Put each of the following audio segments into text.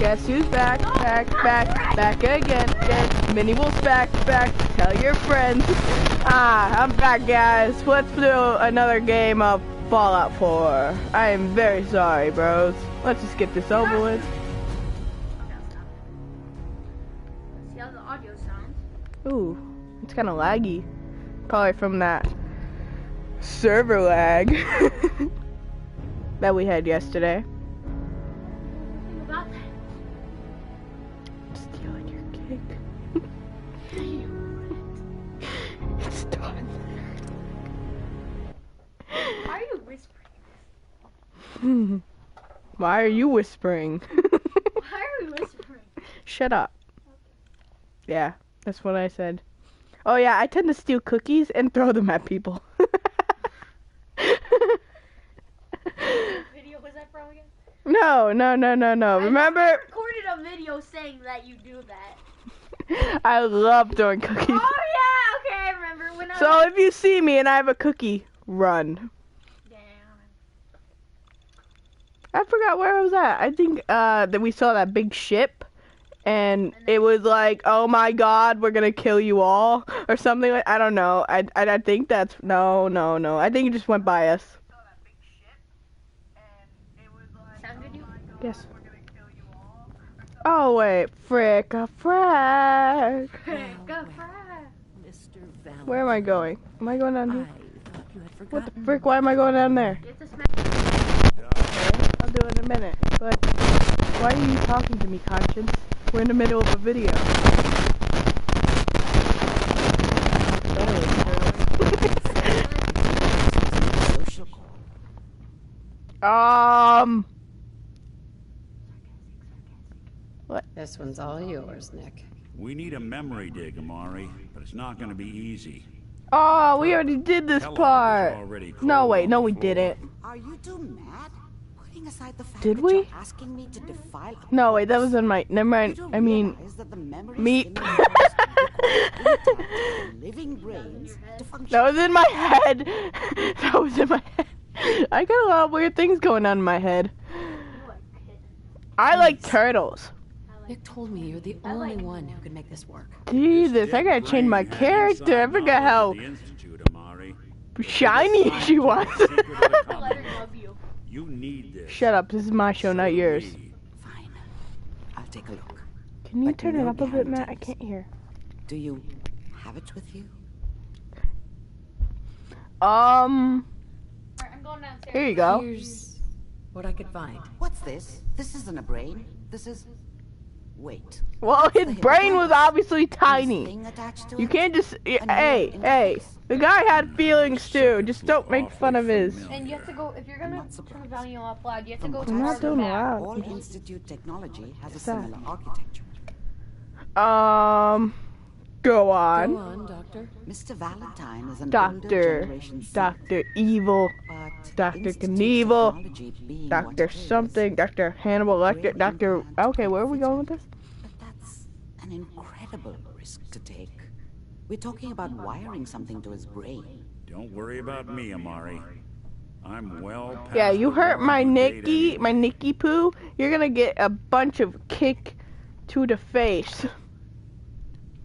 Guess who's back, back again. MiniWolf's back. Tell your friends. I'm back, guys. Let's do another game of Fallout 4. I am very sorry, bros. Let's just get this over with. Let's see how the audio sounds. Ooh, it's kind of laggy. Probably from that server lag that we had yesterday. Nothing about that. Stealing your cake. It's done. Why are you whispering? Why are you whispering? Why are we whispering? Shut up. Yeah, that's what I said. Oh yeah, I tend to steal cookies and throw them at people. What video was that from again? No. Remember? I recorded a video saying that you do that. I love throwing cookies. Oh yeah, okay, I remember when I So was... if you see me and I have a cookie, run. Damn. I forgot where I was at. I think that we saw that big ship. And it was like, oh my god, we're gonna kill you all, or something like, I don't know. I think that's, no. I think it just went by us. Sound good, you? Yes. Oh wait, frick. Where am I going? Am I going down here? What the frick, why am I going down there? You have to smack... Okay, I'll do it in a minute. But why are you talking to me, Conscience? We're in the middle of a video. What? This one's all yours, Nick. We need a memory dig, Amari, but it's not going to be easy. Oh, we already did this part. No, wait, no, we didn't. Are you two mad? Putting aside the fact Did that we? you're asking me to defile a No, wait, that corpse, was in my. Never mind. you don't I mean, realize that the memories meat. in the universe require intact, living brains to function. That was in my head. That was in my head. I got a lot of weird things going on in my head. I like turtles. Nick told me you're the only one who can make this work. Jesus, I gotta change my character. I forgot how shiny she was. You need this. Shut up, this is my show, not yours. Fine. I'll take a look. Can you But turn it no up a bit, Matt? I guarantees. can't hear. Do you have it with you? I'm going downstairs. Here you go. Here's what I could find. What's this? This isn't a brain. This is... Wait. Well, his brain was obviously This tiny. thing attached to You it? can't just. A neural Hey, interface? the guy had feelings too. Just don't make fun of his. And you have to go, if you're gonna Not turn surprised. the volume up loud, you have to go I'm not towards the doing back. loud. All Institute technology has a What's that? similar architecture. Go Go on. on, Doctor. Mr. Valentine is an older Doctor. generation Sith, Dr. Evil. but Dr. Institute Knievel. technology being what Dr. it is, something. Dr. Hannibal Lecter. Dr. Okay, where are we going with this? But that's an incredible risk to take. We're talking about wiring something to his brain. Don't worry about me, Amari. I'm well past Yeah, you the hurt my warranty date Nicky, anyway. my Nicky Poo. You're gonna get a bunch of kick to the face.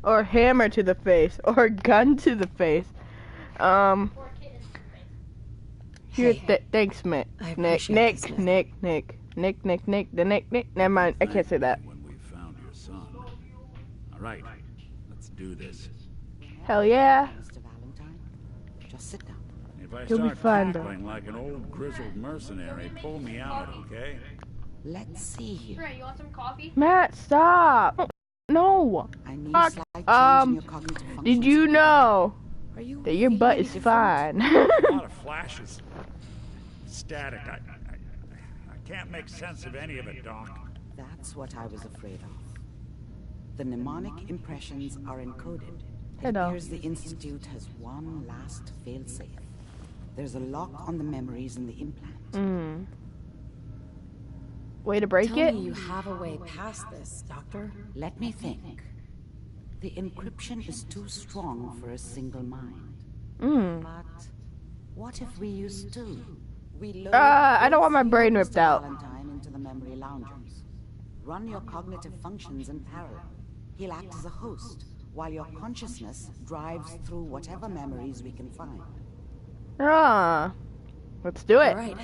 Or hammer to the face. Or gun to the face. Or kittens. Here, Hey, thanks, Nick. I Nick, appreciate Nick, this, Nick, Nick, Nick, Nick, Nick, the Nick. Never mind, I can't say that. When we found your son. All right, let's do this. Hell yeah. Mr. Valentine, just sit down. If I You'll be start fine, bro. cackling like an old grizzled mercenary, pull me out, okay? Let's see here. Trey, you want some coffee? Matt, stop. No. I need Fuck, a slight change in your cognitive Did functions. you know Are you that your butt feeling is different? fine? A lot of flashes. Static. I can't make sense of any of it, Doc. That's what I was afraid of. The mnemonic impressions are encoded. It Hello. appears the Institute has one last failsafe. There's a lock on the memories in the implant. Way to break Tell it? me you have a way past this, Doctor. Let me think. The encryption is too strong for a single mind. But what if we use two? We load I don't want my both brain you, ripped Mr. out. Valentine into the memory loungers. run your cognitive functions in parallel. He'll act as a host, while your consciousness drives through whatever memories we can find. Ah, let's do it. All right,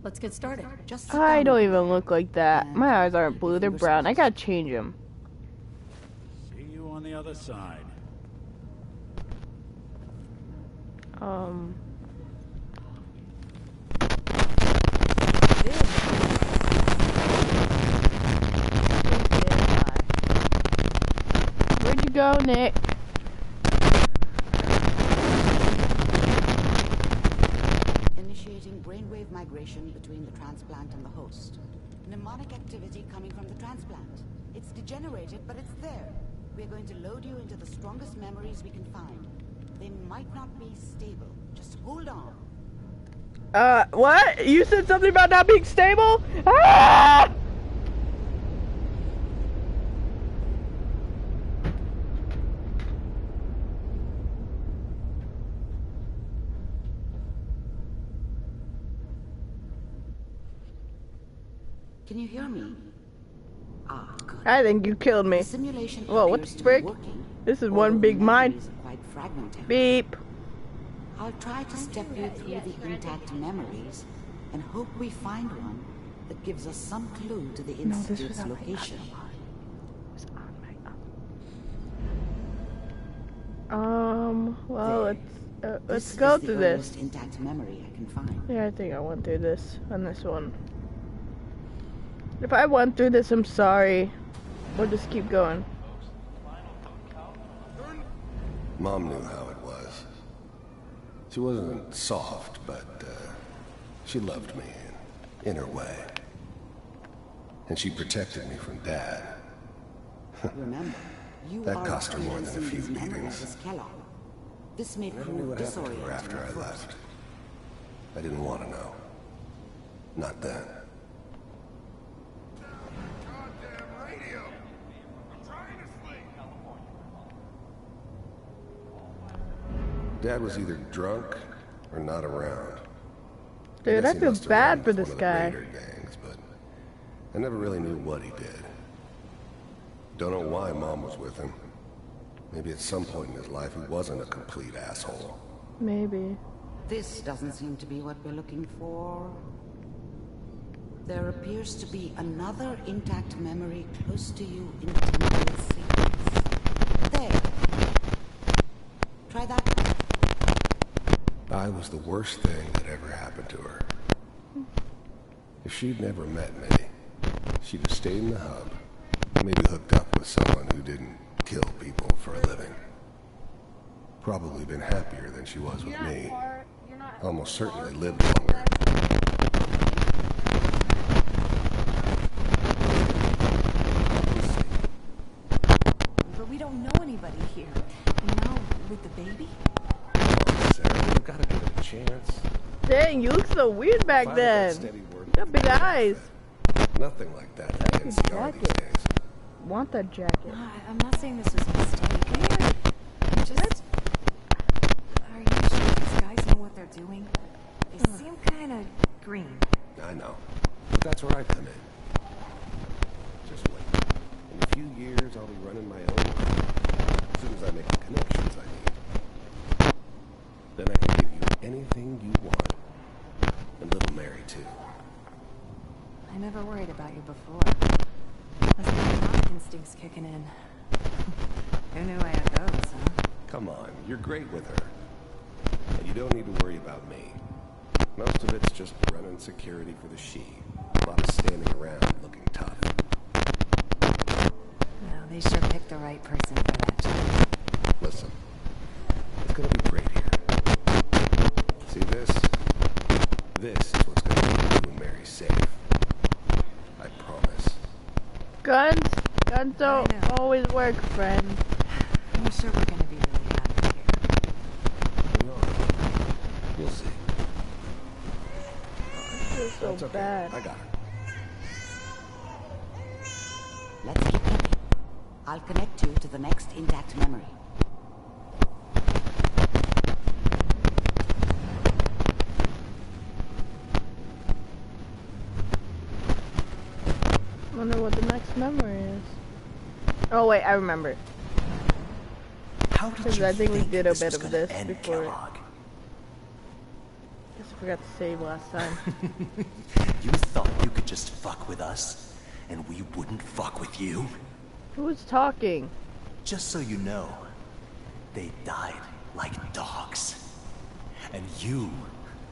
let's get started. Just sit I down don't with even me. look like that. And My eyes aren't blue, if they're you brown. I wish- gotta change them. See you on the other side. Where'd you go, Nick? Initiating brainwave migration between the transplant and the host. Mnemonic activity coming from the transplant. It's degenerated, but it's there. We're going to load you into the strongest memories we can find. They might not be stable. Just hold on. What? You said something about not being stable? Ah! Can you hear me? Ah, good. I think you killed me. The simulation Whoa, what appears the to be frick? working, This is although one the big mind. memories are quite fragmented. Beep. I'll try to step you through the intact memories and hope we find one that gives us some clue to the institute's location. Well, There. let's This go is the through this. earliest intact memory I can find. Yeah, I think I went through this on this one. If I went through this, I'm sorry. We'll just keep going. Mom knew how it was. She wasn't soft, but she loved me in her way. And she protected me from Dad. Remember, you That are cost her more than a few experiencing these memories beatings. as Kellogg. This may I knew prove what happened to her disorienting after at I first. left. I didn't want to know. Not then. Dad was either drunk or not around. Dude, guess I he feel must have bad run for with this one of the guy. Raider gangs, but I never really knew what he did. Don't know why Mom was with him. Maybe at some point in his life he wasn't a complete asshole. Maybe. This doesn't seem to be what we're looking for. There appears to be another intact memory close to you in temporal sequence. There. Try that one. I was the worst thing that ever happened to her. If she'd never met me, she'd have stayed in the hub, maybe hooked up with someone who didn't kill people for a living. Probably been happier than she was with me. Almost certainly lived longer. But we don't know anybody here. And now, with the baby? Sarah, you've got to give it a chance. Dang, you look so weird back If I had that then. steady work, You got big eyes. nothing like that in Like the his NCR these jacket. days. Want that jacket. I'm not saying this was a mistake. I'm just... Are you sure these guys know what they're doing? They seem kind of green. I know. But that's where I come in. Just wait. In a few years, I'll be running my own life. As soon as I make the connections I need. Then I can give you anything you want. And little Mary, too. I never worried about you before. Must be my instincts kicking in. Who knew I had those, huh? Come on, you're great with her. And you don't need to worry about me. Most of it's just running security for the she. A lot of standing around looking tough. No, they sure picked the right person for that job. Listen, it's gonna be great here. See this? This is what's gonna keep you and Mary safe. I promise. Guns don't I know. always work, friend. I'm sure we're gonna be really happy here. We are. You'll see. I feel so That's okay. bad. I got it. Let's keep looking. I'll connect you to the next intact memory. Wonder what the next memory is. Oh wait, I remember. How did Because you I think we did a this bit was of gonna this end, before. Kellogg? Guess I forgot to save last time. You thought you could just fuck with us, and we wouldn't fuck with you? Who's talking? Just so you know, they died like dogs. And you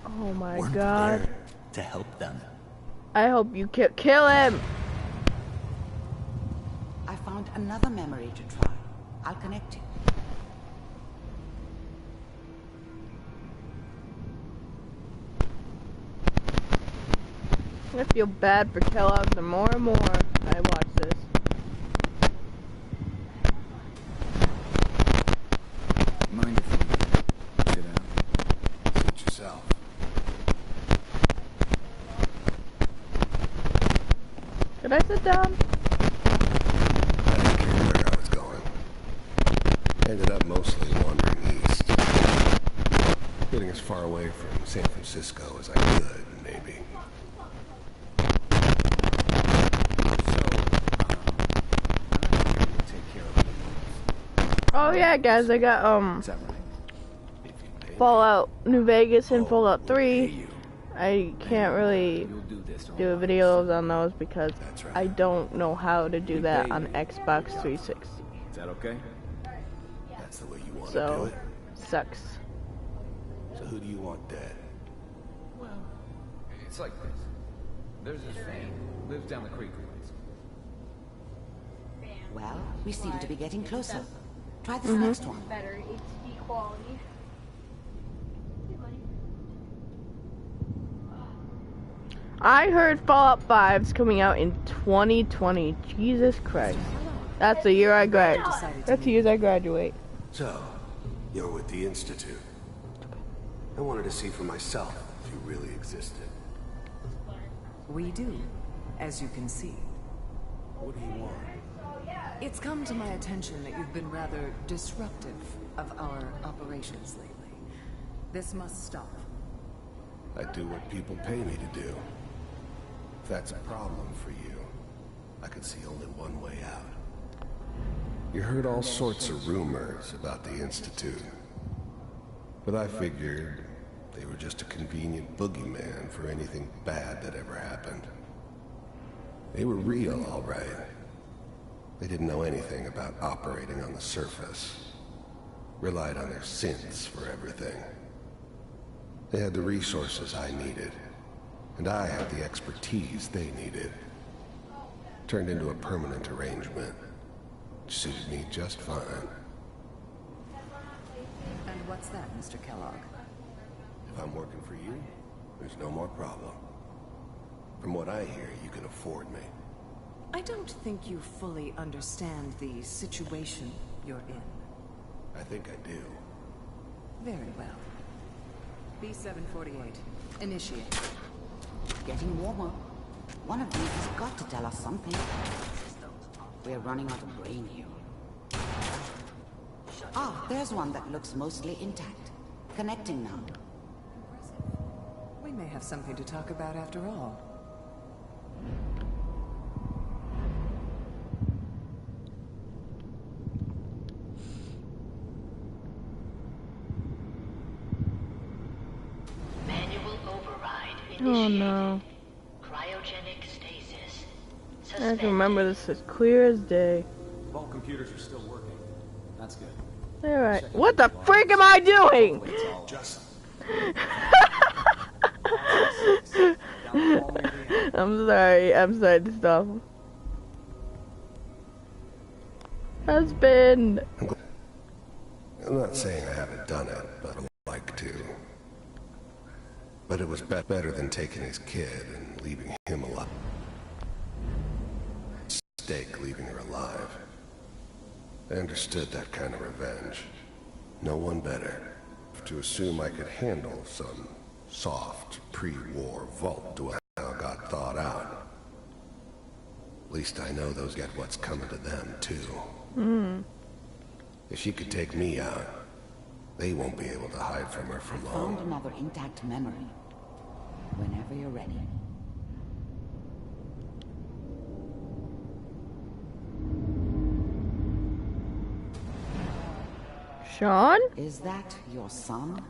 Oh my weren't god. there to help them. I hope you kill him! I found another memory to try. I'll connect you. I feel bad for Kellogg the more and more I watch this. Mind if you sit down? Suit yourself. Did I sit down? I didn't care where I was going. Ended up mostly wandering east. Getting as far away from San Francisco as I could, maybe. Oh yeah, guys, I got Is that right? Fallout New Vegas and Fallout we'll pay 3. you. I can't really You'll do this. do videos on those because That's right. I don't know how to do that on Xbox 360. Is that okay? That's the way you want to do So, it. sucks. So who do you want dead? Well, it's like this. There's this fan lives down the creek a ways. Well, we seem to be getting closer. Try this next one. Better HD quality. I heard Fallout 5's coming out in 2020. Jesus Christ. That's the year I graduate. That's the year I graduate. So, you're with the Institute. I wanted to see for myself if you really existed. We do, as you can see. What do you want? It's come to my attention that you've been rather disruptive of our operations lately. This must stop. I do what people pay me to do. If that's a problem for you, I could see only one way out. You heard all sorts of rumors about the Institute. But I figured they were just a convenient boogeyman for anything bad that ever happened. They were real, all right. They didn't know anything about operating on the surface. Relied on their synths for everything. They had the resources I needed, and I had the expertise they needed. Turned into a permanent arrangement, which suited me just fine. And what's that, Mr. Kellogg? If I'm working for you, there's no more problem. From what I hear, you can afford me. I don't think you fully understand the situation you're in. I think I do. Very well. B-748, initiate. Getting warmer. One of these has got to tell us something. We're running out of brain here. Ah, there's one that looks mostly intact. Connecting now. We may have something to talk about after all. Manual override Oh initiated. no. Cryogenic stasis. I can remember this as clear as day. All computers are still working. That's good. Alright. What the freak am I doing? Just I'm sorry to stop. Husband. I'm not saying I haven't done it, but I'd like to. But it was better than taking his kid and leaving him alive. Mistake leaving her alive. I understood that kind of revenge. No one better. To assume I could handle some soft, pre-war vault duel got thought out. At least I know those get what's coming to them, too. If she could take me out, they won't be able to hide from her for Found long. another intact memory. Whenever you're ready. Sean? Is that your son?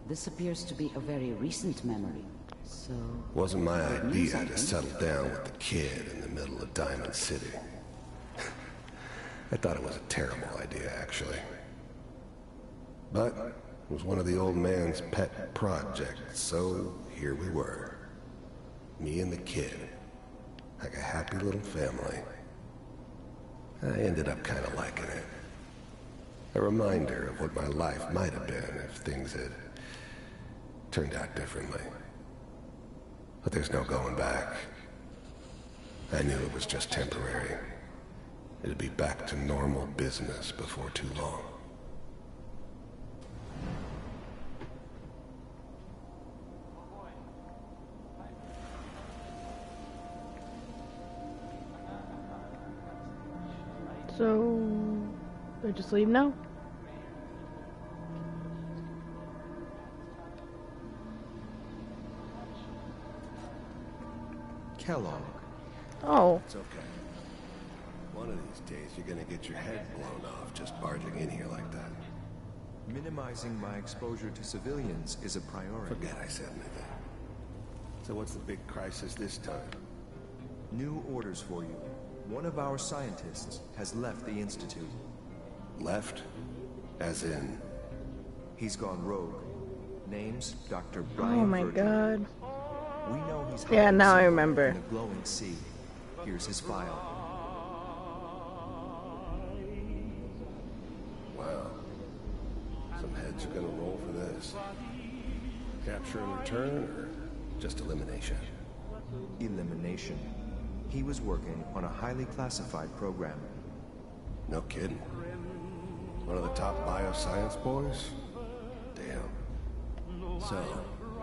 This appears to be a very recent memory, so... Wasn't my idea to settle down with the kid in the middle of Diamond City. I thought it was a terrible idea, actually. But it was one of the old man's pet projects, so here we were. Me and the kid. Like a happy little family. I ended up kind of liking it. A reminder of what my life might have been if things had turned out differently. But there's no going back. I knew it was just temporary. It'd be back to normal business before too long. So, we just leave now? Kellogg. Oh. It's okay. One of these days you're gonna get your head blown off just barging in here like that. Minimizing my exposure to civilians is a priority. Forget I said anything. So what's the big crisis this time? New orders for you. One of our scientists has left the Institute. Left? As in? He's gone rogue. Name's Dr. Brian Oh my Virgil. god. We know he's Yeah, hiding now I somewhere remember. in the glowing sea. Here's his file. Wow. Some heads are gonna roll for this. Capture and return, or just elimination? Elimination. He was working on a highly classified program. No kidding. One of the top bioscience boys? Damn. So,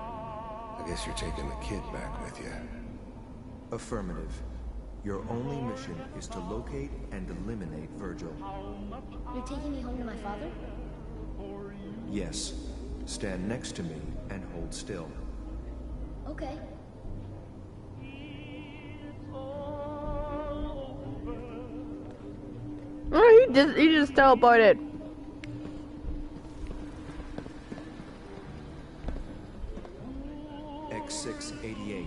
I guess you're taking the kid back with you. Affirmative. Your only mission is to locate and eliminate Virgil. You're taking me home to my father? Yes. Stand next to me and hold still. Okay. Oh, he just teleported. X688.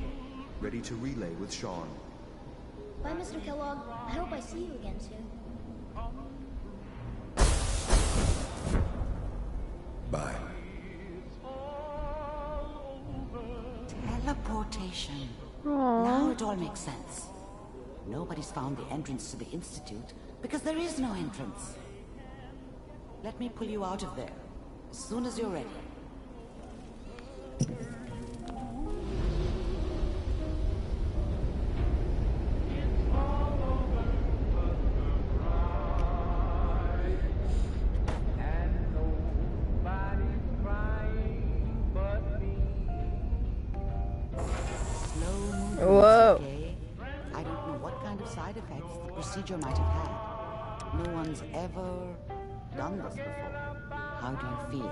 Ready to relay with Sean. Bye, Mr. Kellogg. I hope I see you again soon. Bye. Teleportation. Aww. Now it all makes sense. Nobody's found the entrance to the Institute because there is no entrance. Let me pull you out of there as soon as you're ready. Whoa. Okay. I don't know what kind of side effects the procedure might have had. No one's ever done this before. How do you feel?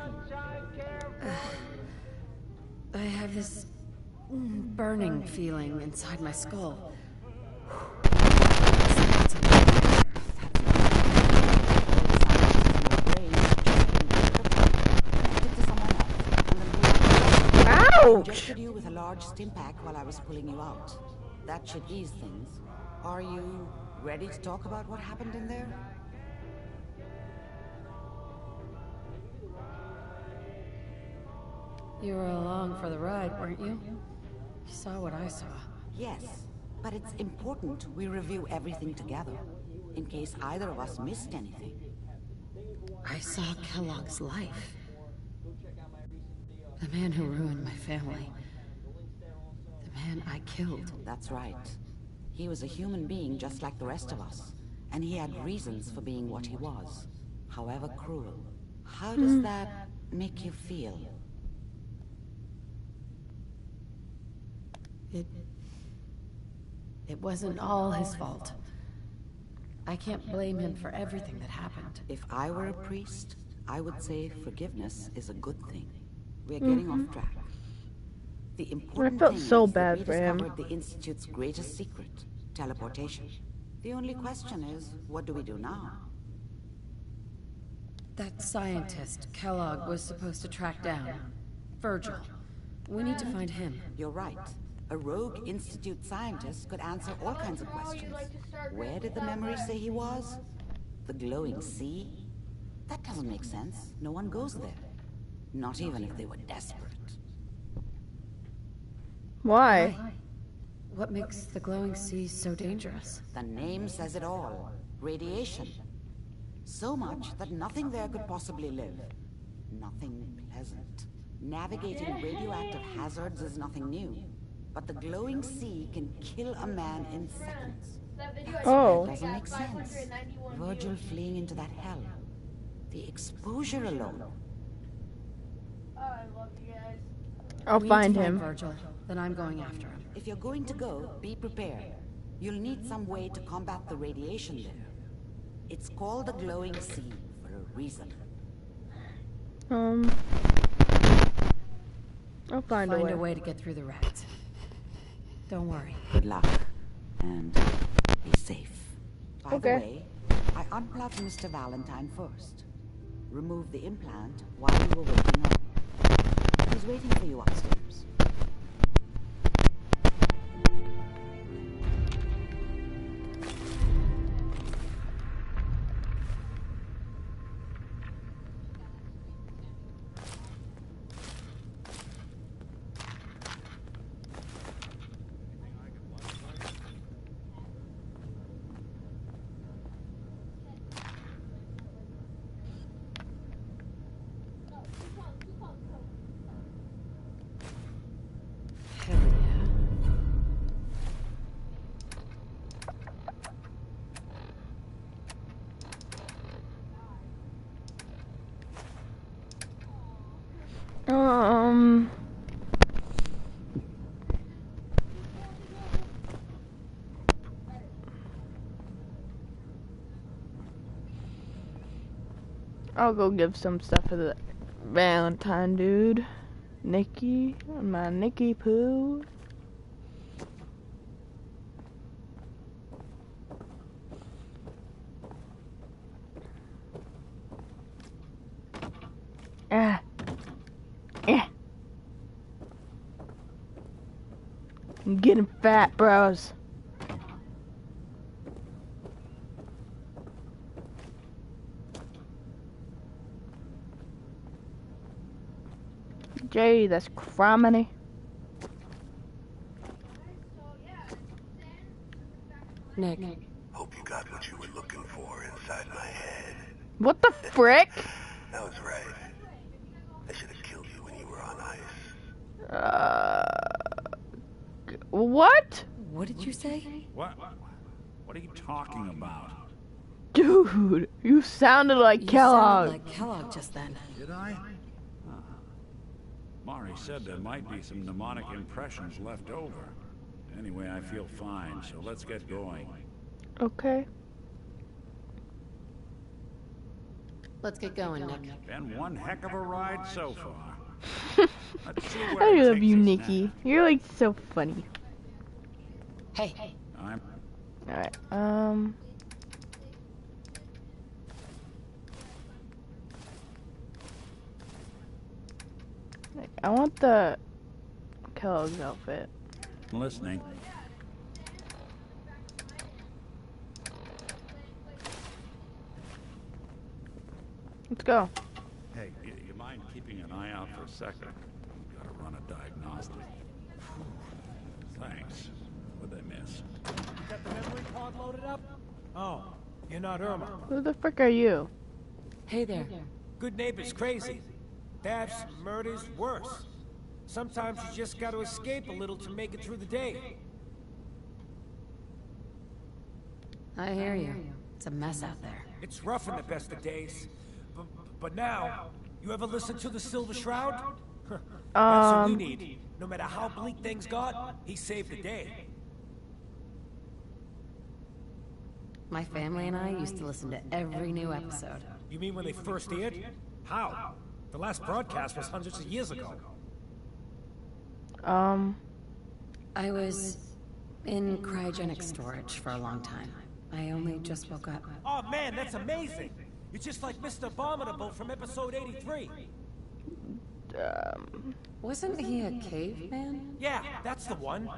I have this burning feeling inside my skull. Ouch! Injected you with a large stim pack while I was pulling you out. That should ease things. Are you ready to talk about what happened in there? You were along for the ride, weren't you? You saw what I saw. Yes, but it's important we review everything together, in case either of us missed anything. I saw Kellogg's life. The man who ruined my family. The man I killed. That's right. He was a human being just like the rest of us, and he had reasons for being what he was, however cruel. How does that make you feel? It wasn't all his fault. I can't blame him for everything that happened. If I were a priest, I would say forgiveness is a good thing. We're getting off track. The important felt thing so is that bad we for him. discovered the Institute's greatest secret, teleportation. The only question is, what do we do now? That scientist Kellogg was supposed to track down. Virgil. We need to find him. You're right. A rogue Institute scientist could answer all kinds of questions. Where did the memory say he was? The glowing sea? That doesn't make sense. No one goes there. Not even if they were desperate. Why? What makes the glowing sea so dangerous? The name says it all. Radiation. So much that nothing there could possibly live. Nothing pleasant. Navigating radioactive hazards is nothing new. But the glowing sea can kill a man in seconds. Oh. That doesn't make sense. Virgil fleeing into that hell. The exposure alone. I'll We need find to him. Virgil. Then I'm going after him. If you're going to go, be prepared. You'll need some way to combat the radiation there. It's called the glowing sea for a reason. I'll find a way to get through the rats. Don't worry. Good luck. And be safe. By the way, I unplugged Mr. Valentine first. Remove the implant while you were waking up. He's waiting for you upstairs. I'll go give some stuff to the Valentine dude. Nikki, my Nikki Poo. I'm getting fat, bros. Jay, that's criminy. Nick. Hope you got what you were looking for inside my head. What the frick? That was right. I should have killed you when you were on ice. What? What did you say? What are you talking about? Dude, you sounded like Kellogg. You sounded like Kellogg just then. Did I? Mari said there might be some mnemonic impressions left over. Anyway, I feel fine, so let's get going. Okay. Let's get going, Nick. Been one heck of a ride so far. Let's see where I it love takes you, us Nikki. next. You're like so funny. Hey. Alright, I want the Kellogg's outfit. I'm listening. Let's go. Hey, you mind keeping an eye out for a second? We've got to run a diagnostic. Thanks. What'd they miss? You got the memory card loaded up? Oh, you're not Irma. Who the frick are you? Hey there. Good neighbor's crazy. Thefts, murders, worse. Sometimes you just gotta escape a little to make it through the day. I hear you. It's a mess out there. It's rough in the best of days. But now, you ever listen to the Silver Shroud? That's what you need. No matter how bleak things got, he saved the day. My family and I used to listen to every new episode. You mean when they first aired? How? The last broadcast was hundreds of years ago. I was in cryogenic storage for a long time. I only just woke up. Oh man, that's amazing! You're just like Mr. Abominable from episode 83. Wasn't he a caveman? Yeah, that's the one.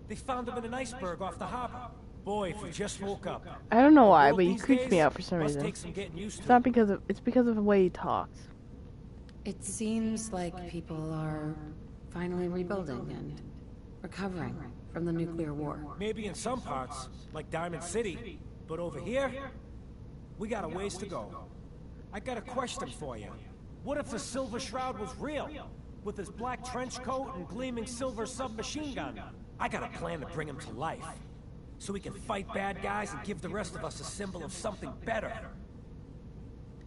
They found him in an iceberg off the harbor. Boy, if you just woke up. I don't know The why, world but he these creeps me days out for some must reason. take some getting used It's to. not because of, it's because of the way he talks. It seems like people are finally rebuilding and recovering from the nuclear war. Maybe in some parts, like Diamond City. But over here, we got a ways to go. I got a question for you. What if the Silver Shroud was real? With his black trench coat and gleaming silver submachine gun? I got a plan to bring him to life. So we can fight bad guys and give the rest of us a symbol of something better.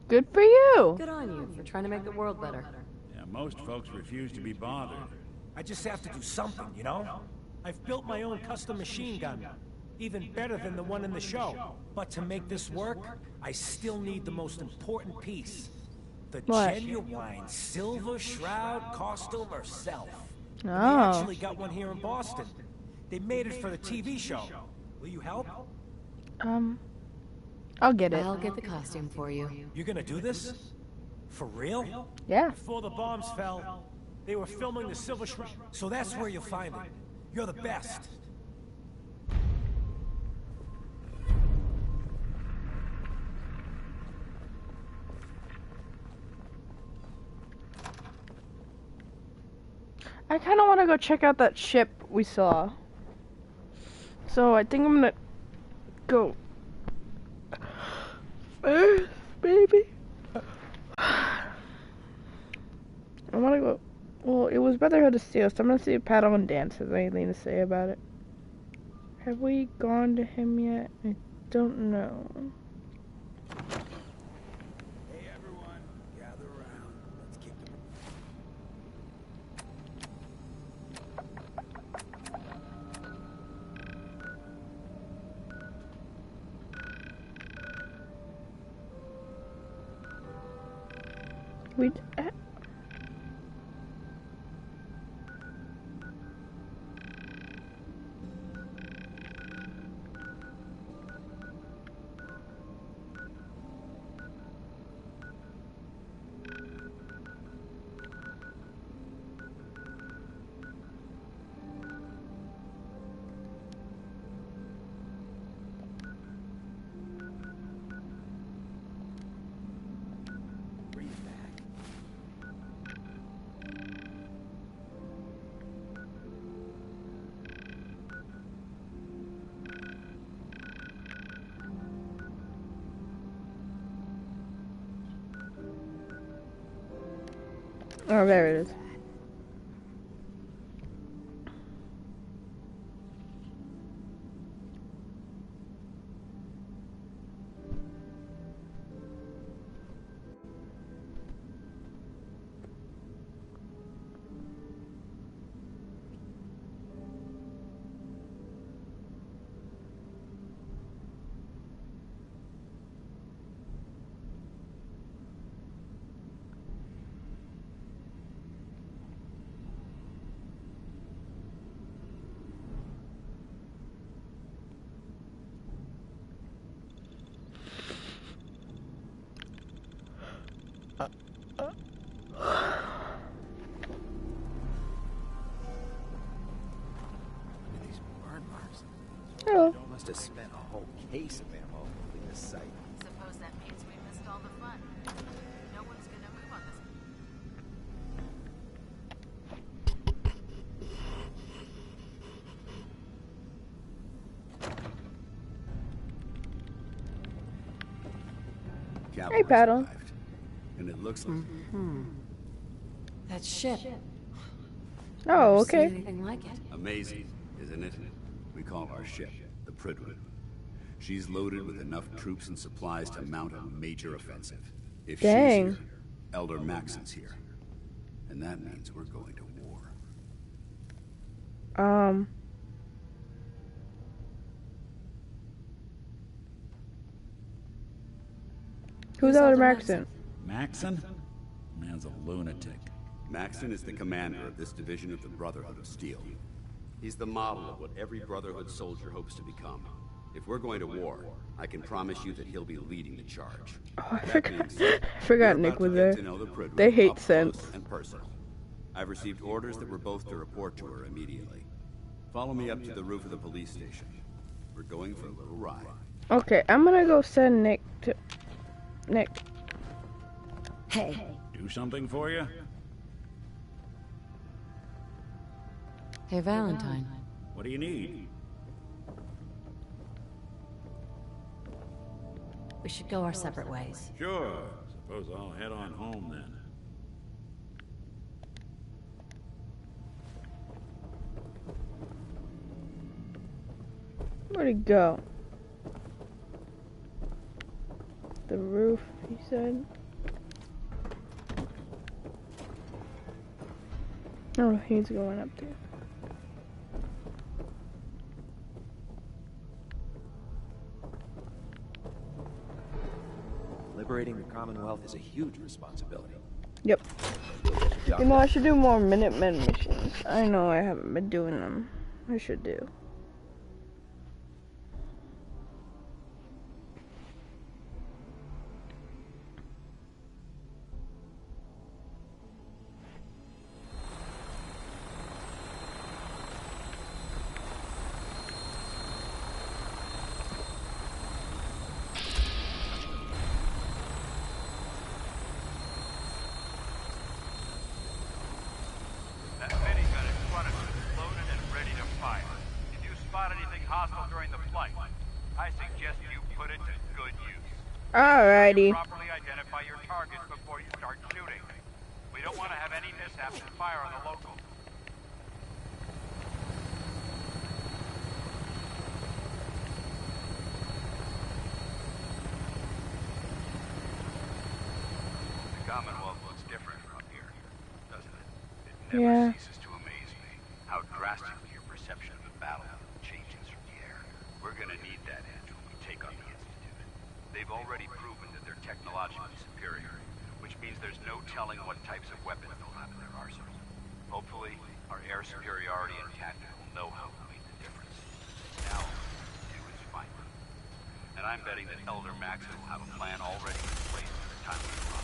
Good for you. Good on you for trying to make the world better. Yeah, most folks refuse to be bothered. I just have to do something, you know? I've built my own custom machine gun. Even better than the one in the show. But to make this work, I still need the most important piece. The What? genuine Silver Shroud costume herself. Oh. We actually got one here in Boston. They made it for the TV show. Will you help? I'll get it. I'll get the costume for you. You're gonna do this? For real? Yeah. Before the bombs fell, they were filming the Silver Shroud. So that's where you'll find it. You're the best. I kind of want to go check out that ship we saw. So I think I'm gonna go. Earth, baby. I want to go. Well, it was Brotherhood of Steel, so I'm gonna see if Paddle and Dance has anything to say about it. Have we gone to him yet? I don't know. Hey everyone, gather around. Let's kick the... We. Oh, there it is. These burn marks. Hello. Must have spent a whole case of ammo in this site. Suppose that means we missed all the fun. No one's gonna move on this. Hey, Paddle. And it looks like That ship. Oh, Never seen okay. anything like it. amazing, isn't it? We call our ship the Pridwood. She's loaded with enough troops and supplies to mount a major offensive. If Dang. she's here, Elder Maxon's here. And that means we're going to war. Who's Elder Maxon? Maxon? Man's a lunatic. Maxon is the commander of this division of the Brotherhood of Steel. He's the model of what every Brotherhood soldier hopes to become. If we're going to war, I can promise you that he'll be leading the charge. Oh, I forgot Nick was there. They hate sense. And personal. I've received orders that we're both to report to her immediately. Follow me up to the roof of the police station. We're going for a little ride. Okay, I'm gonna go send Nick to... Nick. Hey. Do something for you? Hey, Valentine. What do you need? We should go our separate ways. Sure. Suppose I'll head on home then. Where'd he go? The roof, he said. Oh, he's going up there. Liberating the Commonwealth is a huge responsibility. Yep. You know, I should do more Minutemen missions. I know I haven't been doing them. I should do. Alrighty. Properly identify your targets before you start shooting. We don't want to have any mishaps and fire on the locals. The Commonwealth looks different from up here, doesn't it? It never ceases to amaze me how drastically your perception of the battle changes from the air. We're gonna need that edge when we take on the Institute. They've already proven that they're technologically superior, which means there's no telling what types of weapons they'll have in their arsenal. Hopefully, our air superiority and tactical know-how will make the difference. Now, do is find them. And I'm betting that Elder Maxon will have a plan already in place by the time we arrive.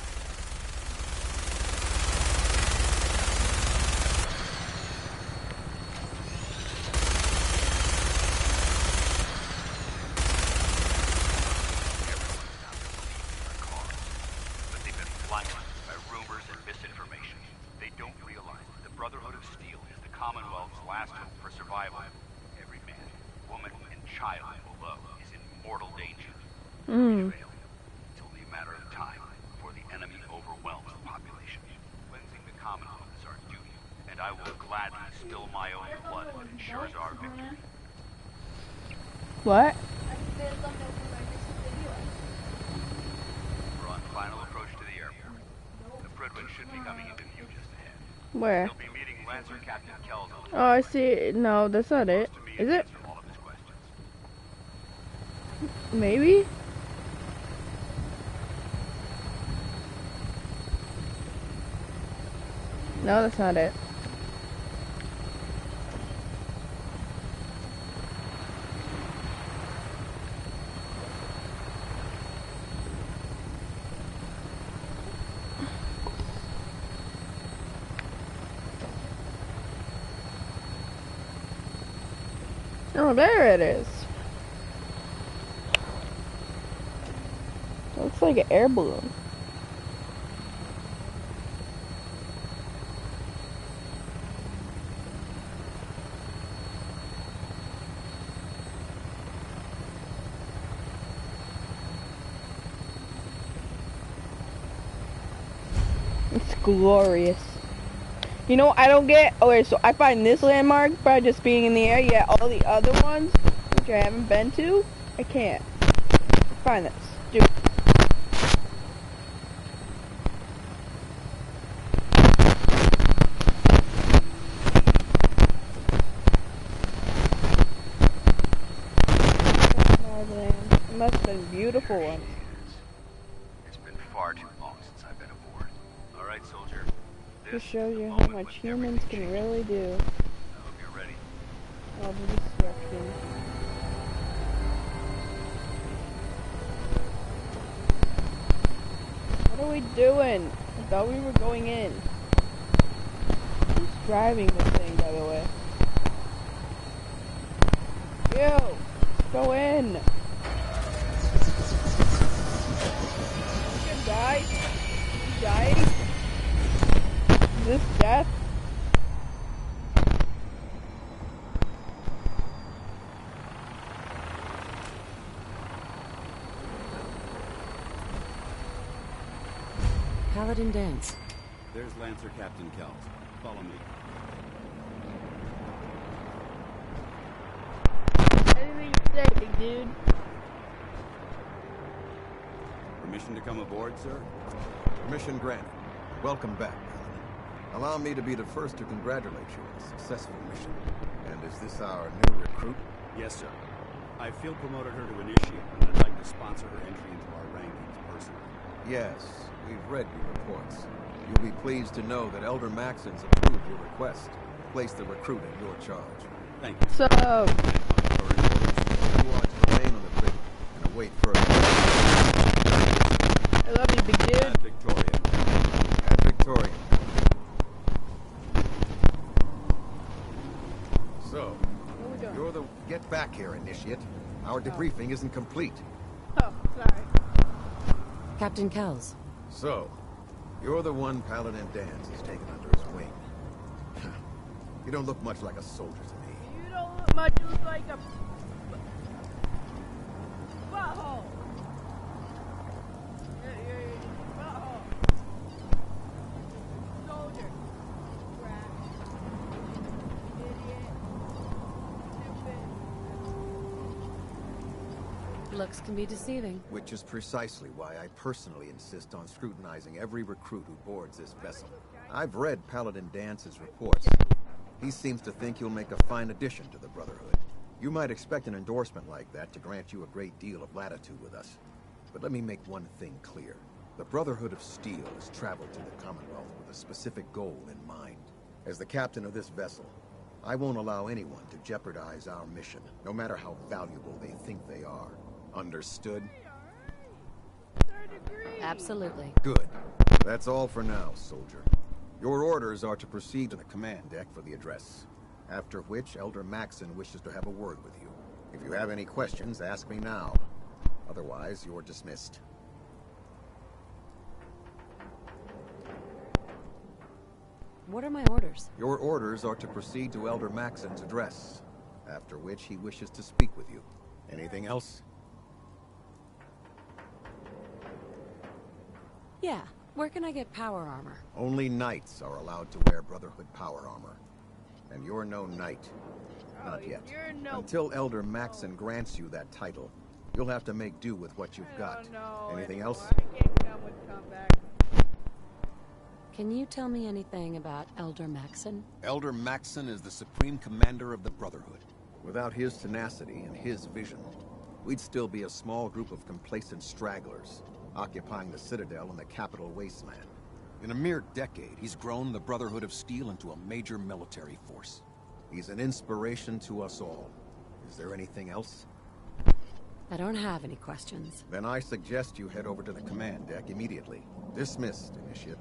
It's only a matter of time before the enemy overwhelms the population. Cleansing the Commonwealth is our duty, and I will gladly spill my own blood if it ensures our victory. What? We're on final approach to the airport. The Pridwin should be coming into view just ahead. Where? He'll be meeting Lancer Captain Kells. Oh, I see. No, that's not it. Is it? Maybe? No, that's not it. Oh, there it is. Looks like an air balloon. It's glorious. You know, I don't get. Okay, so I find this landmark by just being in the air. Yeah, all the other ones, which I haven't been to, I can't find that stupid. It must have been beautiful ones. It's been far too long since I've been aboard. All right, soldier. This shows you how much humans can really do. I hope you're ready. All the destruction. we doing? I thought we were going in. Who's driving this thing, by the way? Yo! Go in! You gonna die? You dying? Is this death? Paladin dance. There's Lancer Captain Kells. Follow me. Anything you say, big dude. Permission to come aboard, sir? Permission granted. Welcome back, Paladin. Allow me to be the first to congratulate you on a successful mission. And is this our new recruit? Yes, sir. I feel promoted her to initiate, and I'd like to sponsor her entry into our rankings personally. Yes, we've read your reports. You'll be pleased to know that Elder Maxon's approved your request. Place the recruit in your charge. Thank you. So, You are to remain on the bridge and await further. I love you, big dude. At Victoria. At Victoria. So, What are we doing? you're the... Get back here, Initiate. Our debriefing isn't complete. Oh, sorry. Captain Kells. So, you're the one Paladin Dance has taken under his wing. You don't look much like a soldier to me. You don't look much like a butthole. You're a butthole. Soldier. Rat. Idiot. Stupid. Looks can be deceiving. Which is precisely why I personally insist on scrutinizing every recruit who boards this vessel. I've read Paladin Dance's reports. He seems to think you'll make a fine addition to the Brotherhood. You might expect an endorsement like that to grant you a great deal of latitude with us. But let me make one thing clear. The Brotherhood of Steel has traveled to the Commonwealth with a specific goal in mind. As the captain of this vessel, I won't allow anyone to jeopardize our mission, no matter how valuable they think they are. Understood? Absolutely. Good. That's all for now, soldier. Your orders are to proceed to the command deck for the address, after which Elder Maxon wishes to have a word with you. If you have any questions, ask me now. Otherwise, you're dismissed. What are my orders? Your orders are to proceed to Elder Maxon's address, after which he wishes to speak with you. Anything else? Yeah. Where can I get power armor? Only knights are allowed to wear Brotherhood power armor. And you're no knight. Not yet. Until Elder Maxon grants you that title, you'll have to make do with what you've got. Anything else? I can't come with combat. Can you tell me anything about Elder Maxon? Elder Maxon is the supreme commander of the Brotherhood. Without his tenacity and his vision, we'd still be a small group of complacent stragglers, occupying the Citadel and the capital wasteland. In a mere decade, he's grown the Brotherhood of Steel into a major military force. He's an inspiration to us all. Is there anything else? I don't have any questions. Then I suggest you head over to the command deck immediately. Dismissed, Initiate.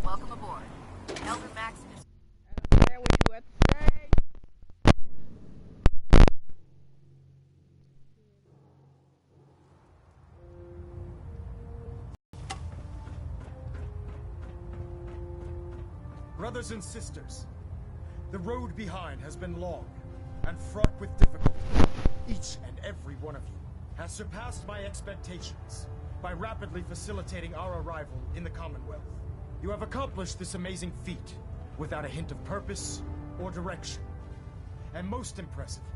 Welcome aboard. Elder Maxon is... I don't care what you have to say. Brothers and sisters, the road behind has been long and fraught with difficulty. Each and every one of you has surpassed my expectations by rapidly facilitating our arrival in the Commonwealth. You have accomplished this amazing feat without a hint of purpose or direction. And most impressively,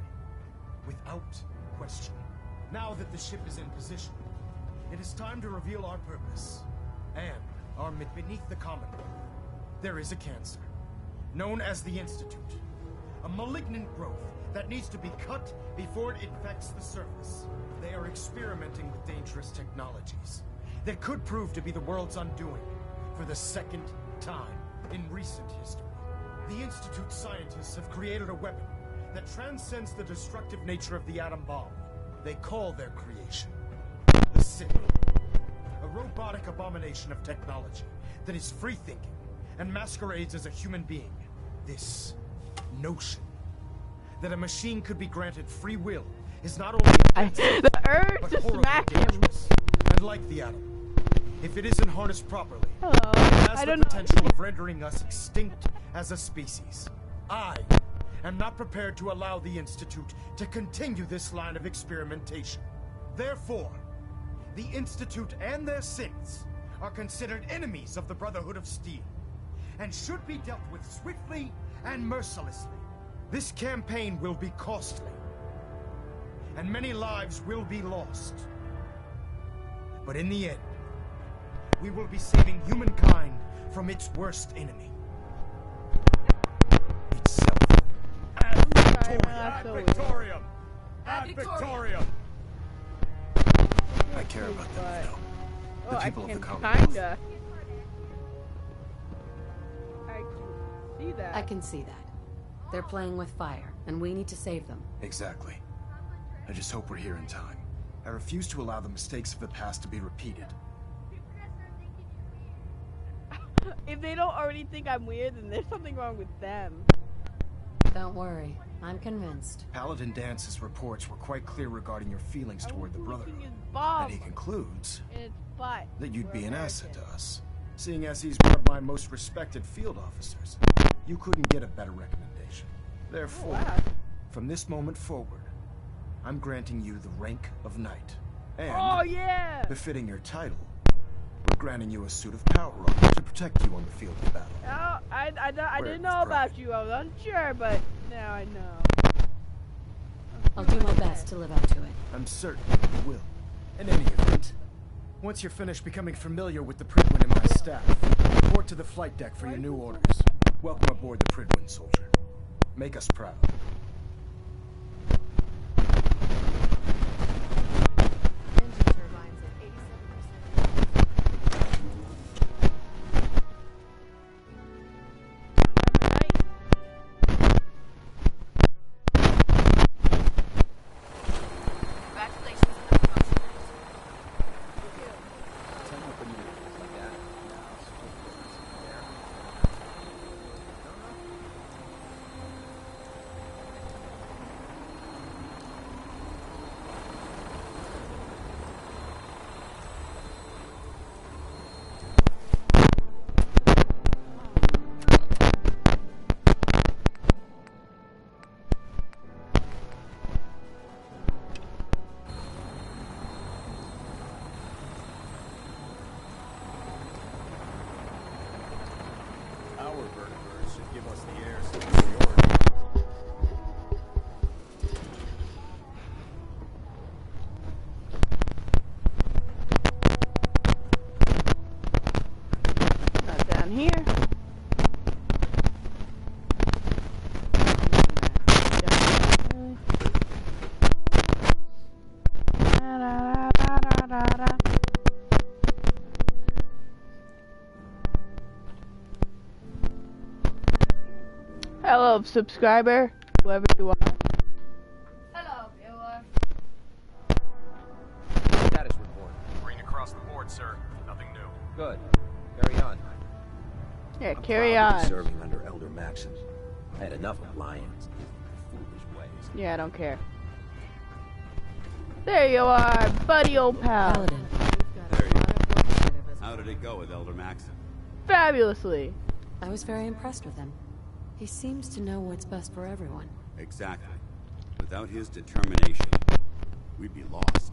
without question. Now that the ship is in position, it is time to reveal our purpose and our beneath the Commonwealth. There is a cancer, known as the Institute. A malignant growth that needs to be cut before it infects the surface. They are experimenting with dangerous technologies that could prove to be the world's undoing for the second time in recent history. The Institute scientists have created a weapon that transcends the destructive nature of the atom bomb They call their creation the City. A robotic abomination of technology that is free-thinking and masquerades as a human being. This notion that a machine could be granted free will is not only offensive, the urge but to horribly smack him. dangerous. And like the atom, if it isn't harnessed properly, Hello. it has I the don't potential of rendering us extinct as a species. I am not prepared to allow the Institute to continue this line of experimentation. Therefore, the Institute and their synths are considered enemies of the Brotherhood of Steel, and should be dealt with swiftly and mercilessly. This campaign will be costly, and many lives will be lost. But in the end, we will be saving humankind from its worst enemy. Itself. Ad Victoriam! Ad Victoriam! I care about them, though. Oh, The I people of can the Commonwealth. kinda. I can see that. I can see that. They're playing with fire, and we need to save them. Exactly. I just hope we're here in time. I refuse to allow the mistakes of the past to be repeated. If they don't already think I'm weird, then there's something wrong with them. Don't worry. I'm convinced. Paladin Dance's reports were quite clear regarding your feelings toward the Brotherhood. Bomb And he concludes in its butt. that you'd for be an Americans. asset to us. Seeing as he's one of my most respected field officers, you couldn't get a better recommendation. Therefore, from this moment forward, I'm granting you the rank of Knight. And, Oh yeah! befitting your title, we're granting you a suit of power armor to protect you on the field of battle. Oh, I Wear didn't it know with about you. I was unsure, but now I know. I'll do my best to live up to it. I'm certain you will. In any event, once you're finished becoming familiar with the Pridwin and my staff, report to the flight deck for your new orders. Welcome aboard the Pridwin, soldier. Make us proud. Engine turbines at 87%. Congratulations on the promotion. Our vertebrates should give us the air superiority. Not down here. Hello, subscriber, whoever you are. Hello, viewer. Status report. Green across the board, sir. Nothing new. Good. Carry on. Yeah, I'm carry proud to be on. serving under Elder Maxim. I had enough of lions and foolish ways. Yeah, I don't care. There you are, buddy old pal. Paladin. There you go. How did it go with Elder Maxim? Fabulously. I was very impressed with him. He seems to know what's best for everyone. Exactly. Without his determination, we'd be lost.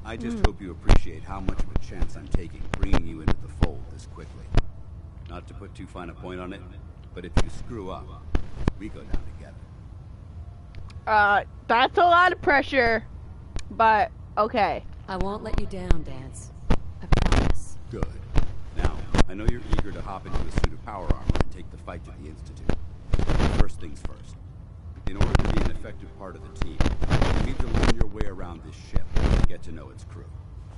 I just hope you appreciate how much of a chance I'm taking bringing you into the fold this quickly. Not to put too fine a point on it, but if you screw up, we go down together. That's a lot of pressure, but okay. I won't let you down, Dance. I promise. Good. Now, I know you're eager to hop into a suit of power armor and take the fight to the Institute. First things first. In order to be an effective part of the team, you need to learn your way around this ship and get to know its crew.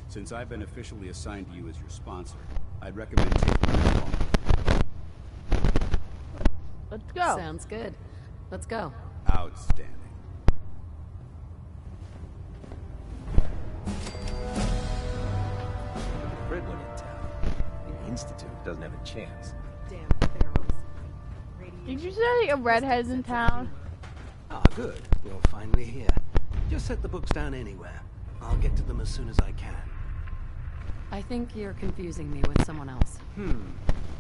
Since I've been officially assigned to you as your sponsor, I'd recommend taking this along with you. Let's go. Sounds good. Let's go. Outstanding. chance. Damn pharaohs. Did you say a redhead's in town? Ah, good. You're finally here. Just set the books down anywhere. I'll get to them as soon as I can. I think you're confusing me with someone else.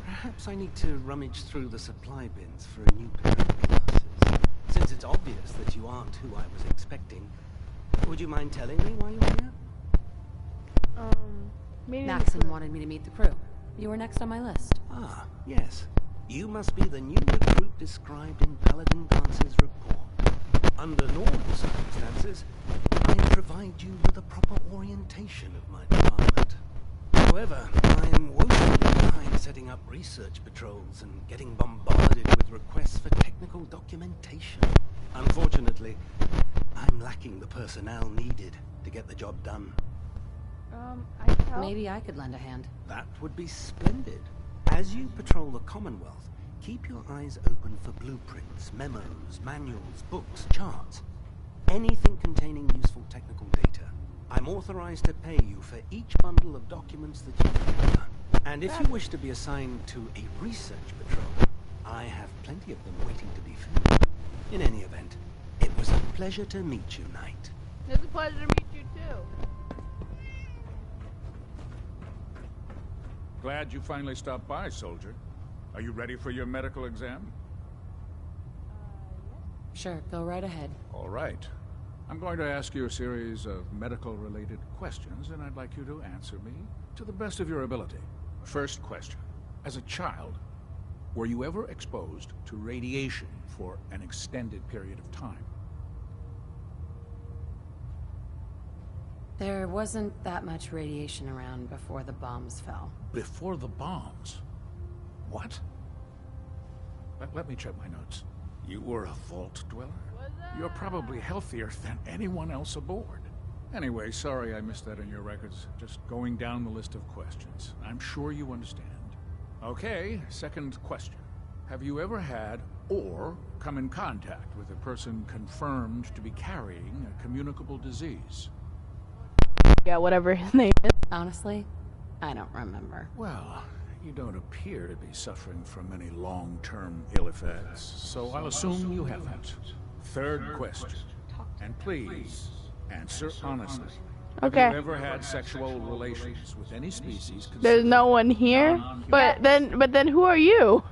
Perhaps I need to rummage through the supply bins for a new pair of glasses. Since it's obvious that you aren't who I was expecting, would you mind telling me why you're here? Maxon wanted me to meet the crew. You were next on my list. Ah, yes. You must be the new recruit described in Paladin Dance's report. Under normal circumstances, I'd provide you with a proper orientation of my department. However, I am woefully behind setting up research patrols and getting bombarded with requests for technical documentation. Unfortunately, I'm lacking the personnel needed to get the job done. Maybe I could lend a hand. That would be splendid. As you patrol the Commonwealth, keep your eyes open for blueprints, memos, manuals, books, charts. Anything containing useful technical data. I'm authorized to pay you for each bundle of documents that you deliver. And if you wish to be assigned to a research patrol, I have plenty of them waiting to be filled. In any event, it was a pleasure to meet you, Knight. It's a pleasure to meet you too. Glad you finally stopped by, soldier. Are you ready for your medical exam? Sure, go right ahead. All right. I'm going to ask you a series of medical-related questions, and I'd like you to answer me to the best of your ability. First question. As a child, were you ever exposed to radiation for an extended period of time? There wasn't that much radiation around before the bombs fell. Before the bombs? What? Let me check my notes. You were a vault dweller? You're probably healthier than anyone else aboard. Anyway, sorry I missed that in your records. Just going down the list of questions. I'm sure you understand. Okay, second question. Have you ever had or come in contact with a person confirmed to be carrying a communicable disease? Yeah, whatever his name is. Honestly, I don't remember. Well, you don't appear to be suffering from any long-term ill effects, so I'll assume you haven't. Third question, and please, answer honestly. Okay. Have you ever had sexual relations with any species? There's no one here? But then who are you?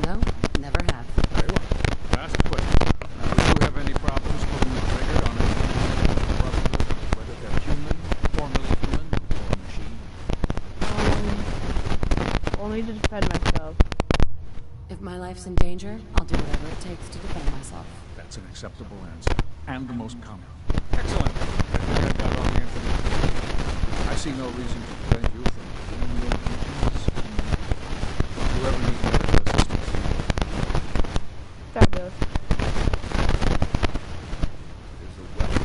No, never have. Very well. Last question. Now, do you have any problems pulling the trigger on a Brotherhood, whether they're human, formerly human, or machine? Only to defend myself. If my life's in danger, I'll do whatever it takes to defend myself. That's an acceptable answer, and the most common. Excellent. I think I got all the information. I see no reason to prevent you from doing your duties. If you ever need medical assistance, Fabulous. there's a weapon.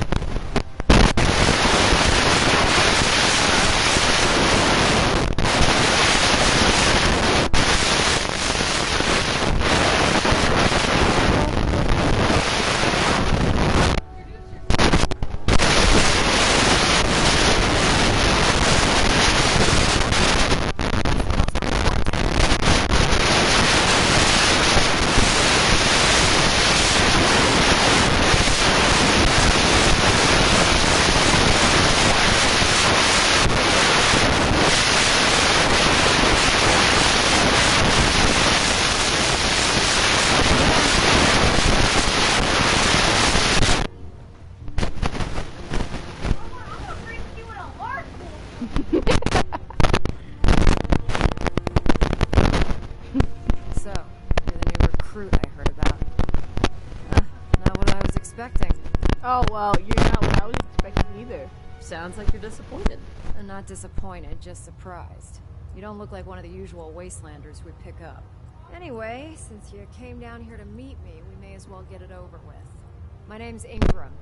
So, you're the new recruit I heard about. Not what I was expecting. Oh, well, you're not what I was expecting either. Sounds like you're disappointed. I'm not disappointed, just surprised. You don't look like one of the usual wastelanders we pick up. Anyway, since you came down here to meet me, we may as well get it over with. My name's Ingram,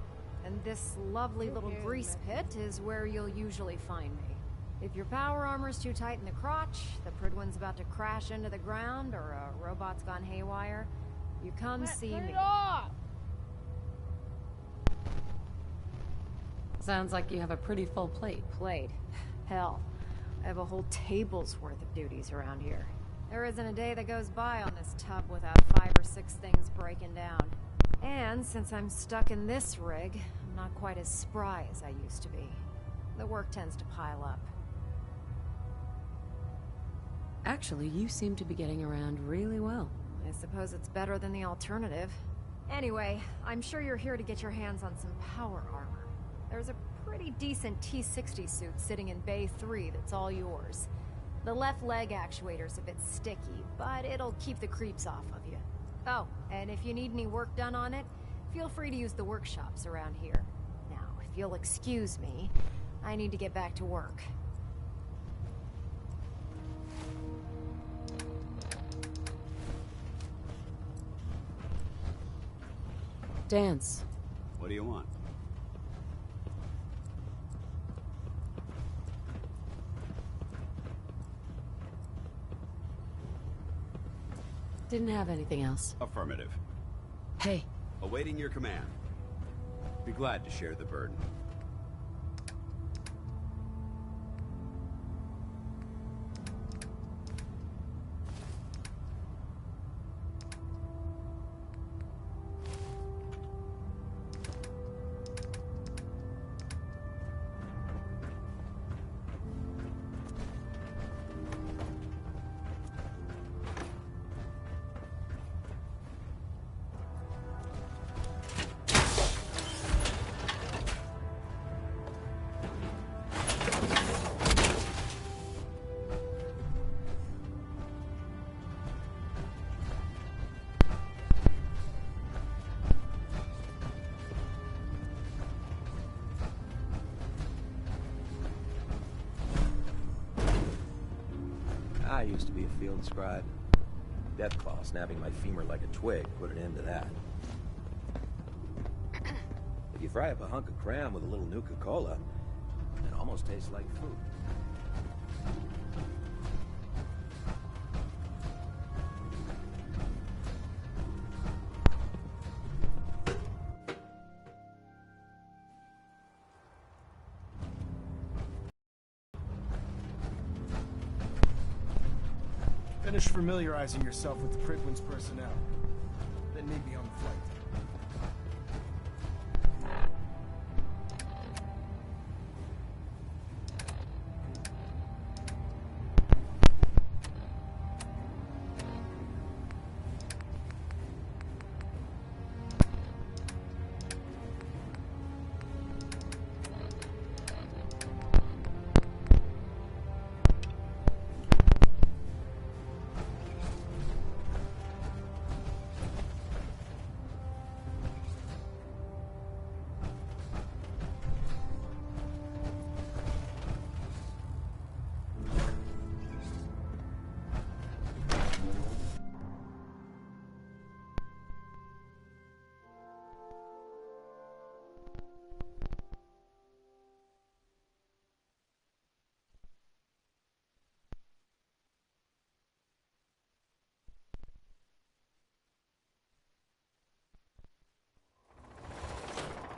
and this lovely little grease pit is where you'll usually find me. If your power armor's too tight in the crotch, the Pridwin's about to crash into the ground, or a robot's gone haywire, you come see me. Sounds like you have a pretty full plate. Plate. Hell, I have a whole table's worth of duties around here. There isn't a day that goes by on this tub without 5 or 6 things breaking down. And since I'm stuck in this rig, I'm not quite as spry as I used to be. The work tends to pile up. Actually, you seem to be getting around really well. I suppose it's better than the alternative. Anyway, I'm sure you're here to get your hands on some power armor. There's a pretty decent T-60 suit sitting in Bay 3 that's all yours. The left leg actuator's a bit sticky, but it'll keep the creeps off of you. Oh, and if you need any work done on it, feel free to use the workshops around here. Now, if you'll excuse me, I need to get back to work. Dance. What do you want? Didn't have anything else. Affirmative. Hey. Awaiting your command. Be glad to share the burden. I used to be a field scribe. Deathclaw snapping my femur like a twig put an end to that. If you fry up a hunk of cram with a little Nuka-Cola, it almost tastes like food. Finish familiarizing yourself with the Prydwen's personnel. Then meet me on the flight.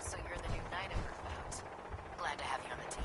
So you're the new knight I heard about. Glad to have you on the team.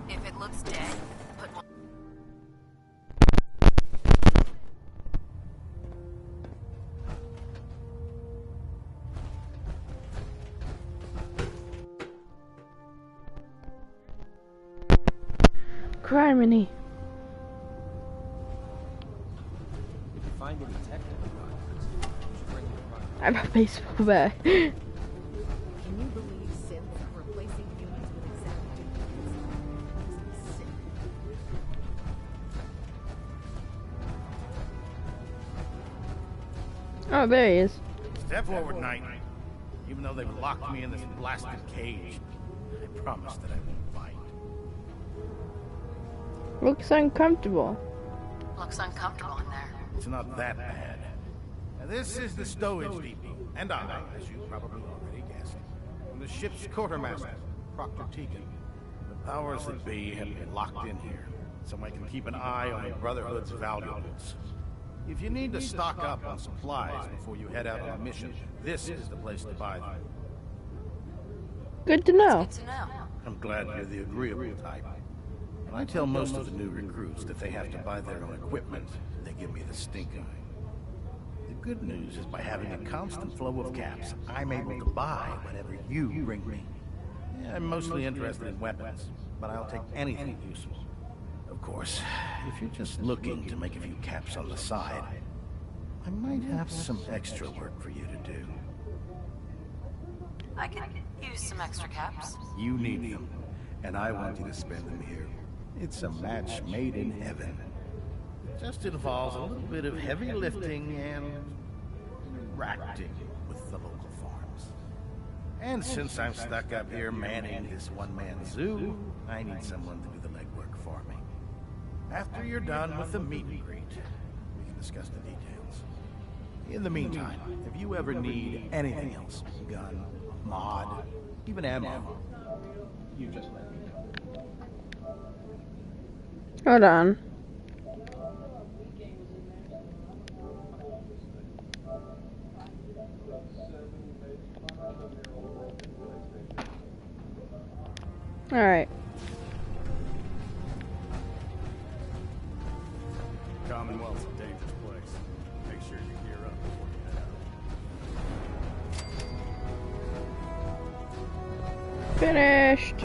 If it looks dead, put one... Criminy. If you find any technical documents, you should bring them by. I have a baseball bat. Can you believe synths are replacing humans with exact duplicates? Makes me sick. Oh, there he is. Step forward, Knight. Even though they've locked me in this blasted cage, I promise that I won't fight. Looks uncomfortable. Looks uncomfortable in there. It's not that bad. Now, this is the stowage depot, and I, as you probably already guessed, am the ship's quartermaster, Proctor Tegan. The powers that be have me locked in here, so I can keep an eye on the Brotherhood's valuables. If you need to stock up on supplies before you head out on a mission, this is the place to buy them. Good to know. Good to know. I'm glad you're the agreeable type. When I tell most of the new recruits that they have to buy their own equipment, they give me the stink eye. The good news is by having a constant flow of caps, I'm able to buy whatever you bring me. Yeah, I'm mostly interested in weapons, but I'll take anything useful. Of course, if you're just looking to make a few caps on the side, I might have some extra work for you to do. I could use some extra caps. You need them, and I want you to spend them here. It's a match made in heaven. It just involves a little bit of heavy lifting and interacting with the local farms. And since I'm stuck up here manning this one-man zoo, I need someone to do the legwork for me. After you're done with the meet and greet, we can discuss the details. In the meantime, if you ever need anything else, gun, mod, even ammo, you just let me know. Hold on. Alright. Commonwealth's a dangerous place. Make sure you gear up before you head out. Finished.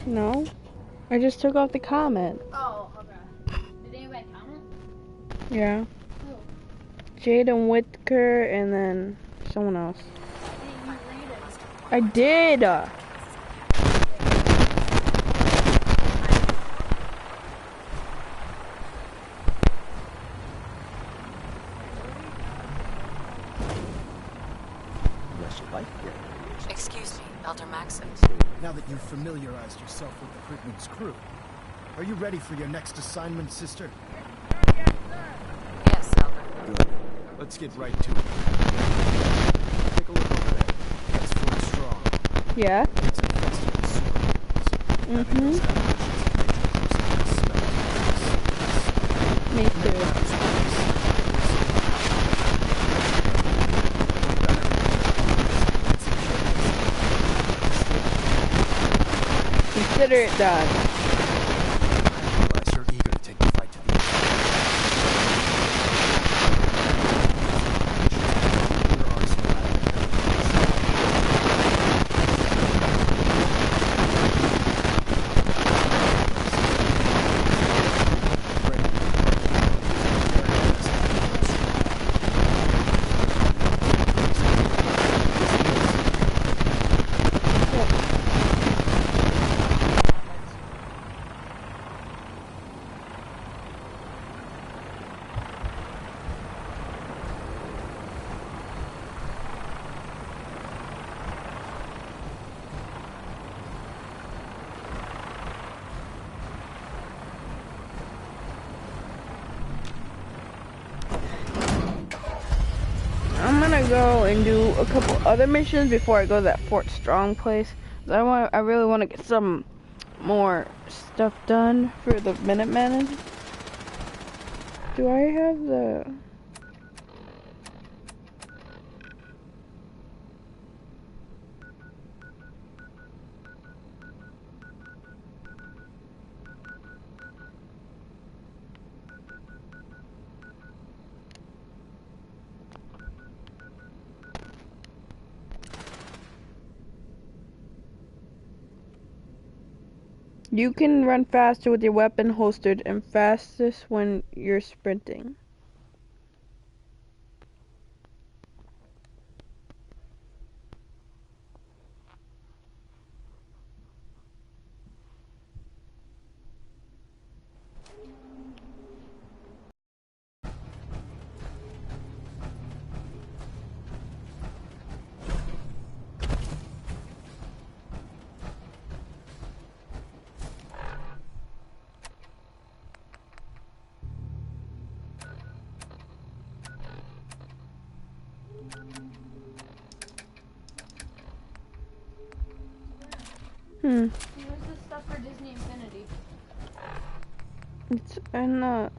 No, I just took off the comment. Oh, okay. Did anybody comment? Yeah. Who? Jaden Whitaker and then someone else. Didn't you read it? I did. Excuse me, Elder Maxim. Now that you've familiarized yourself with the Quitman's crew, are you ready for your next assignment, sister? Yes, Elder. Good. Let's get right to it. Take a look over there. That's Fort Strong. Yeah. It's infested with scorpions. Mm-hmm. Me too. Consider it done. I realize you're eager to take the fight to the end. I'm gonna go and do a couple other missions before I go to that Fort Strong place. I really want to get some more stuff done for the Minutemen. Do I have the... You can run faster with your weapon holstered and fastest when you're sprinting. Where's the stuff for Disney Infinity? It's in the...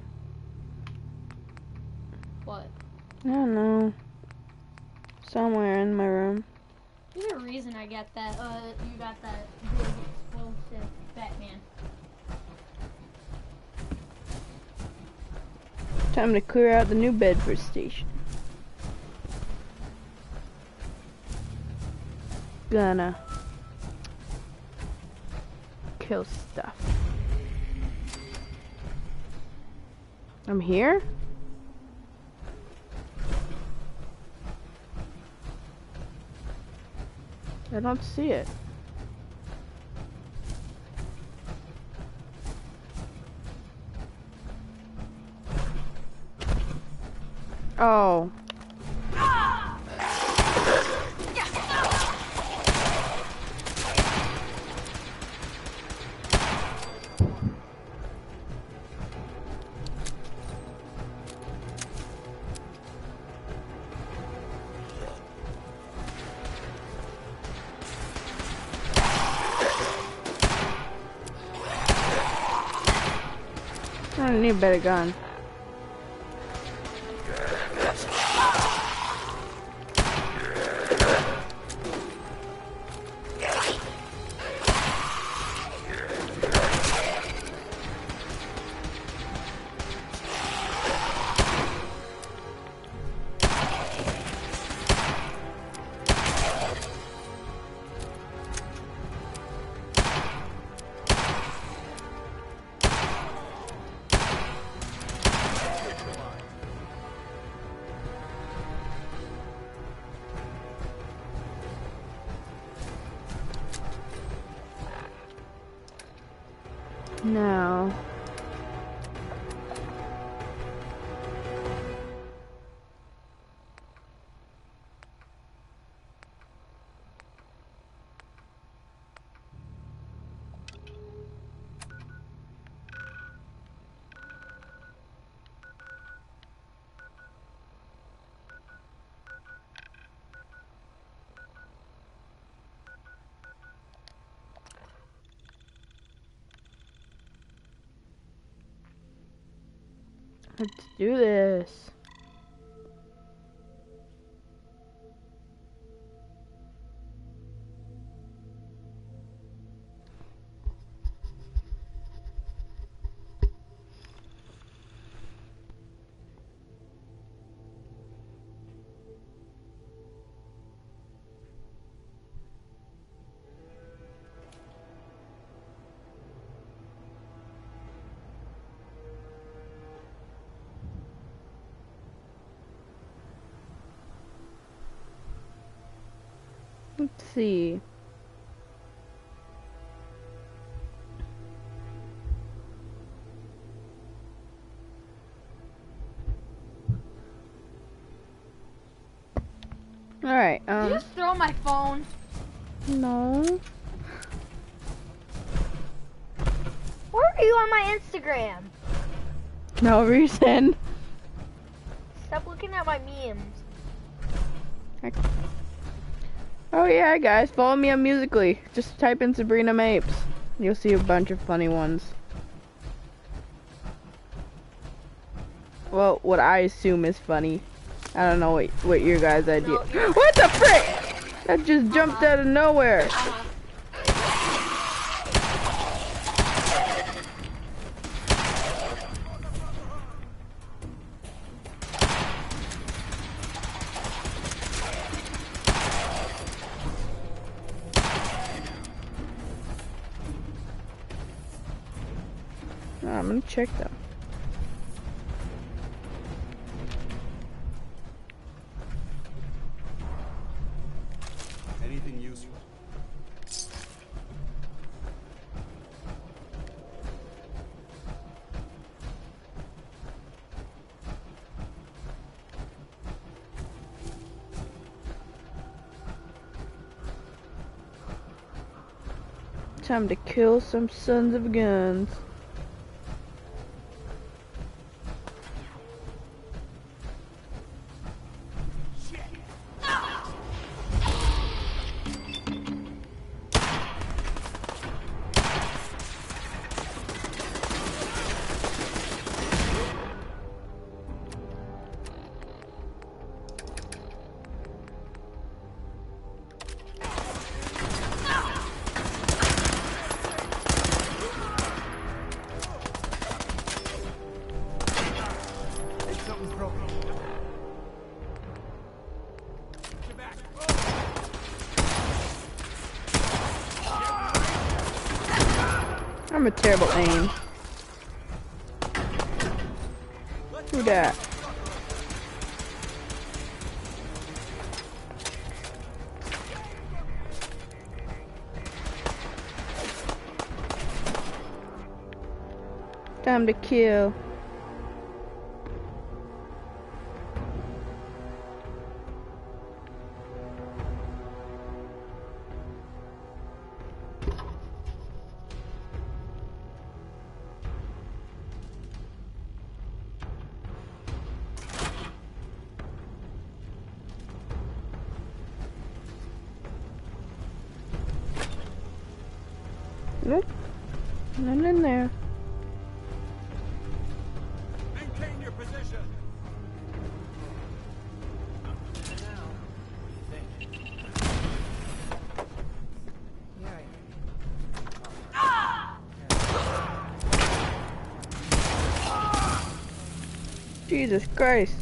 What? I don't know. Somewhere in my room. There's a reason I got that, you got that big explosive Batman. Time to clear out the New Bedford station. Gonna kill stuff. I'm here? I don't see it. Oh. I need a better gun. No. Let's do this. Let's see. Alright, Did you just throw my phone? No. Where are you on my Instagram? No reason. Stop looking at my memes. Oh yeah, guys, follow me on Musical.ly. Just type in Sabrina Mapes. You'll see a bunch of funny ones. Well, what I assume is funny. I don't know what your guys' idea. What the frick? That just jumped out of nowhere. I'm gonna check them. Anything useful? Time to kill some sons of guns. I'm a terrible aim. Who that? Time to kill. Nope. None in there. Maintain your position. Jesus Christ.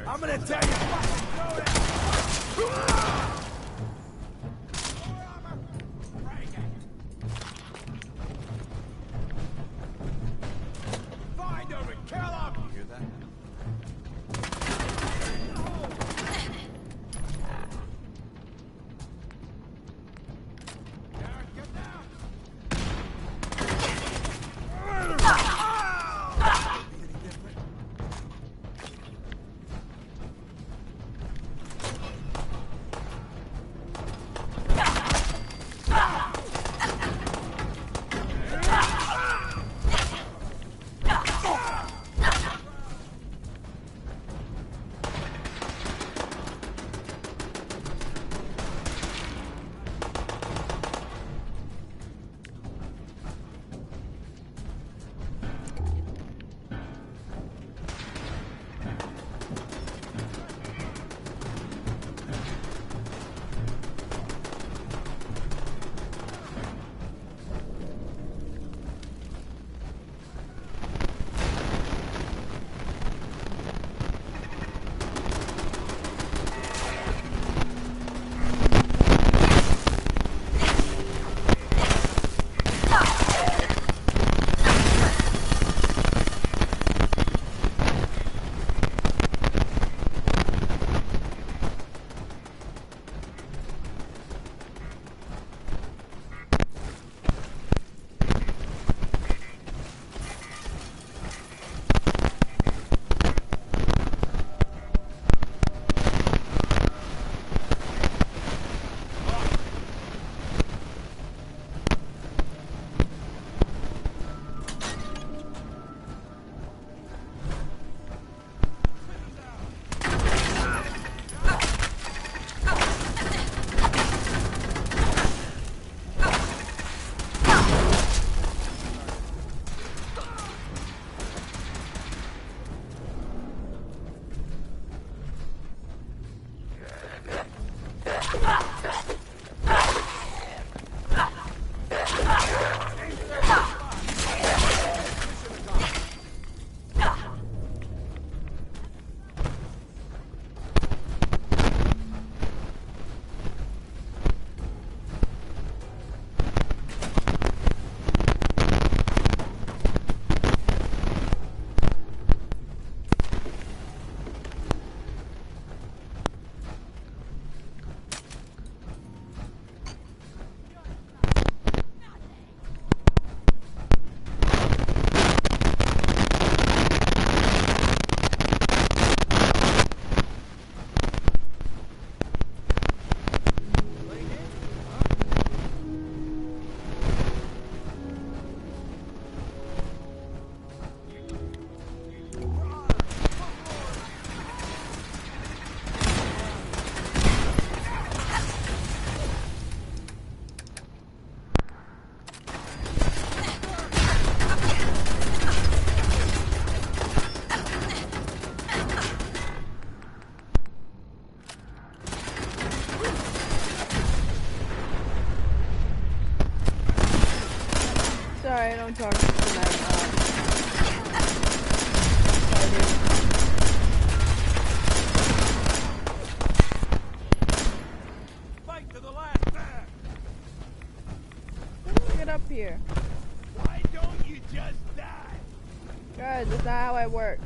I'm gonna tell you. Find her and kill him. You hear that? I work.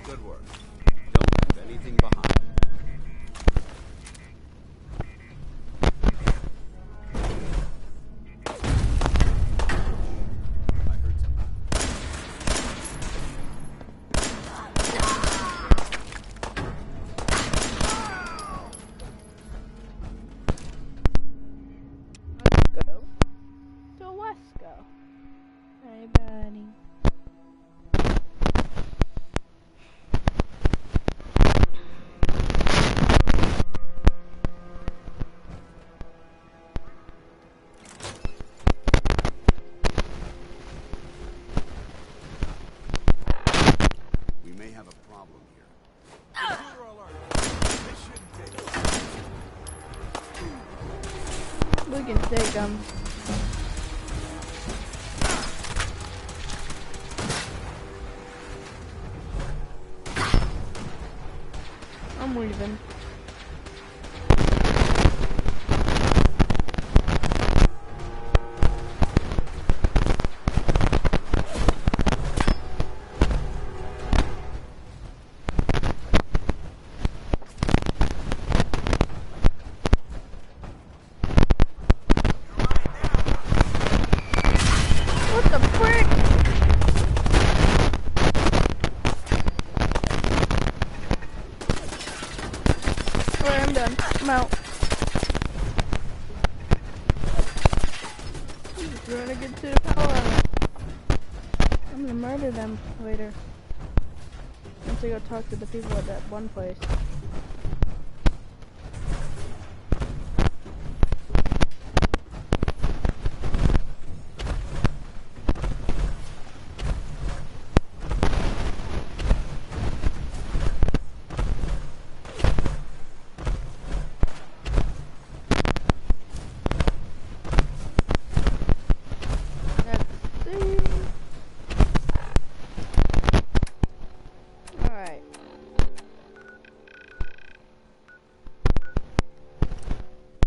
Good work. Don't leave anything behind. Let's go to Wesco. Hey, buddy. We may have a problem here. We can take them. I'm leaving. What the frick? Alright, I'm done. I'm out. I'm just gonna get to the power armor. I'm gonna murder them later. Once I go talk to the people at that one place. Alright.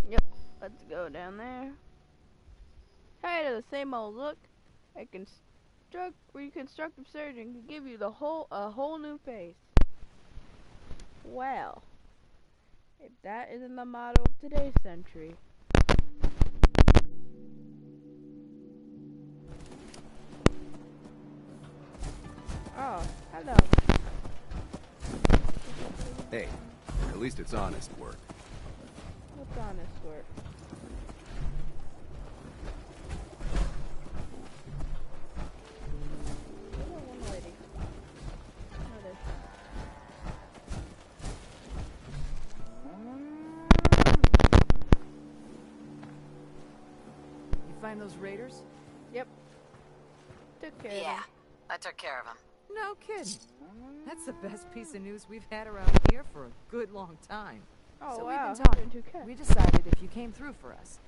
Yep, let's go down there. Tired of the same old look, reconstructive surgery can give you a whole new face. Well, if that isn't the motto of today's century. Oh, hello. Hey, at least it's honest work. What's honest work? One lady. Oh, there's You find those raiders? Yep. Took care of them. I took care of him. No kidding. That's the best piece of news we've had around here for a good long time. Oh, so wow. we've been talking. 102K. We decided if you came through for us,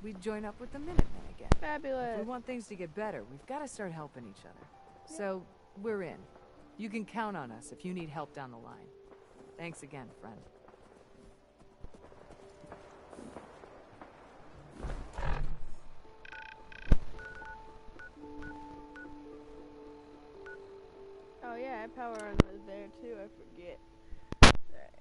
we'd join up with the Minutemen again. Fabulous. If we want things to get better, we've got to start helping each other. So, we're in. You can count on us if you need help down the line. Thanks again, friend. Oh yeah, power armor is there too, I forget. Alright.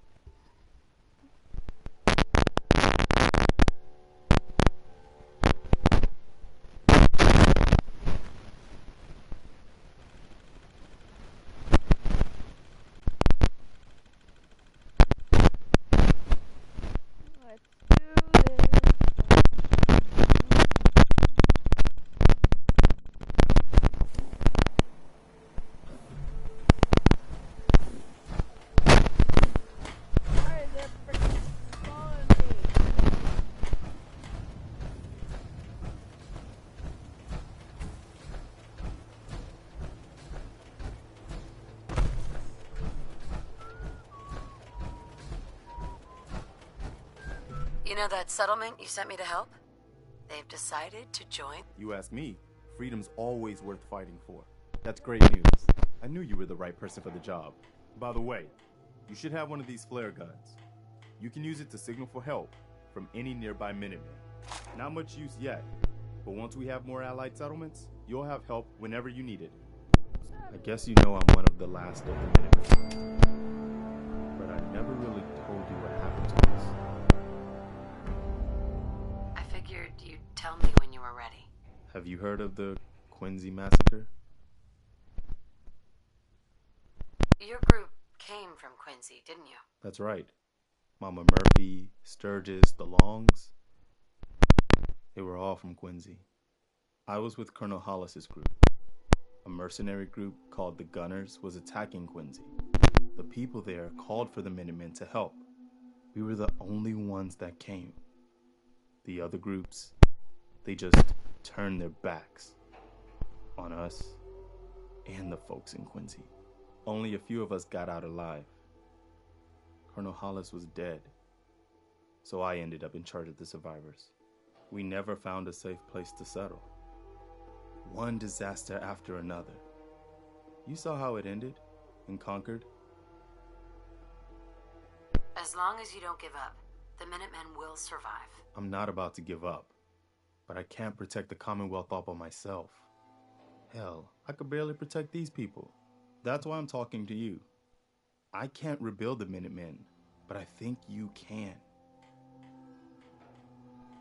You know that settlement you sent me to help? They've decided to join. You ask me, freedom's always worth fighting for. That's great news. I knew you were the right person for the job. By the way, you should have one of these flare guns. You can use it to signal for help from any nearby Minutemen. Not much use yet, but once we have more allied settlements, you'll have help whenever you need it. I guess you know I'm one of the last of the Minutemen. But I never really told you what happened to us. I figured you'd tell me when you were ready. Have you heard of the Quincy massacre? Your group came from Quincy, didn't you? That's right. Mama Murphy, Sturgis, the Longs. They were all from Quincy. I was with Colonel Hollis's group. A mercenary group called the Gunners was attacking Quincy. The people there called for the Minutemen to help. We were the only ones that came. The other groups, they just turned their backs on us and the folks in Quincy. Only a few of us got out alive. Colonel Hollis was dead, so I ended up in charge of the survivors. We never found a safe place to settle. One disaster after another. You saw how it ended in Concord? As long as you don't give up, the Minutemen will survive. I'm not about to give up, but I can't protect the Commonwealth all by myself. Hell, I could barely protect these people. That's why I'm talking to you. I can't rebuild the Minutemen, but I think you can.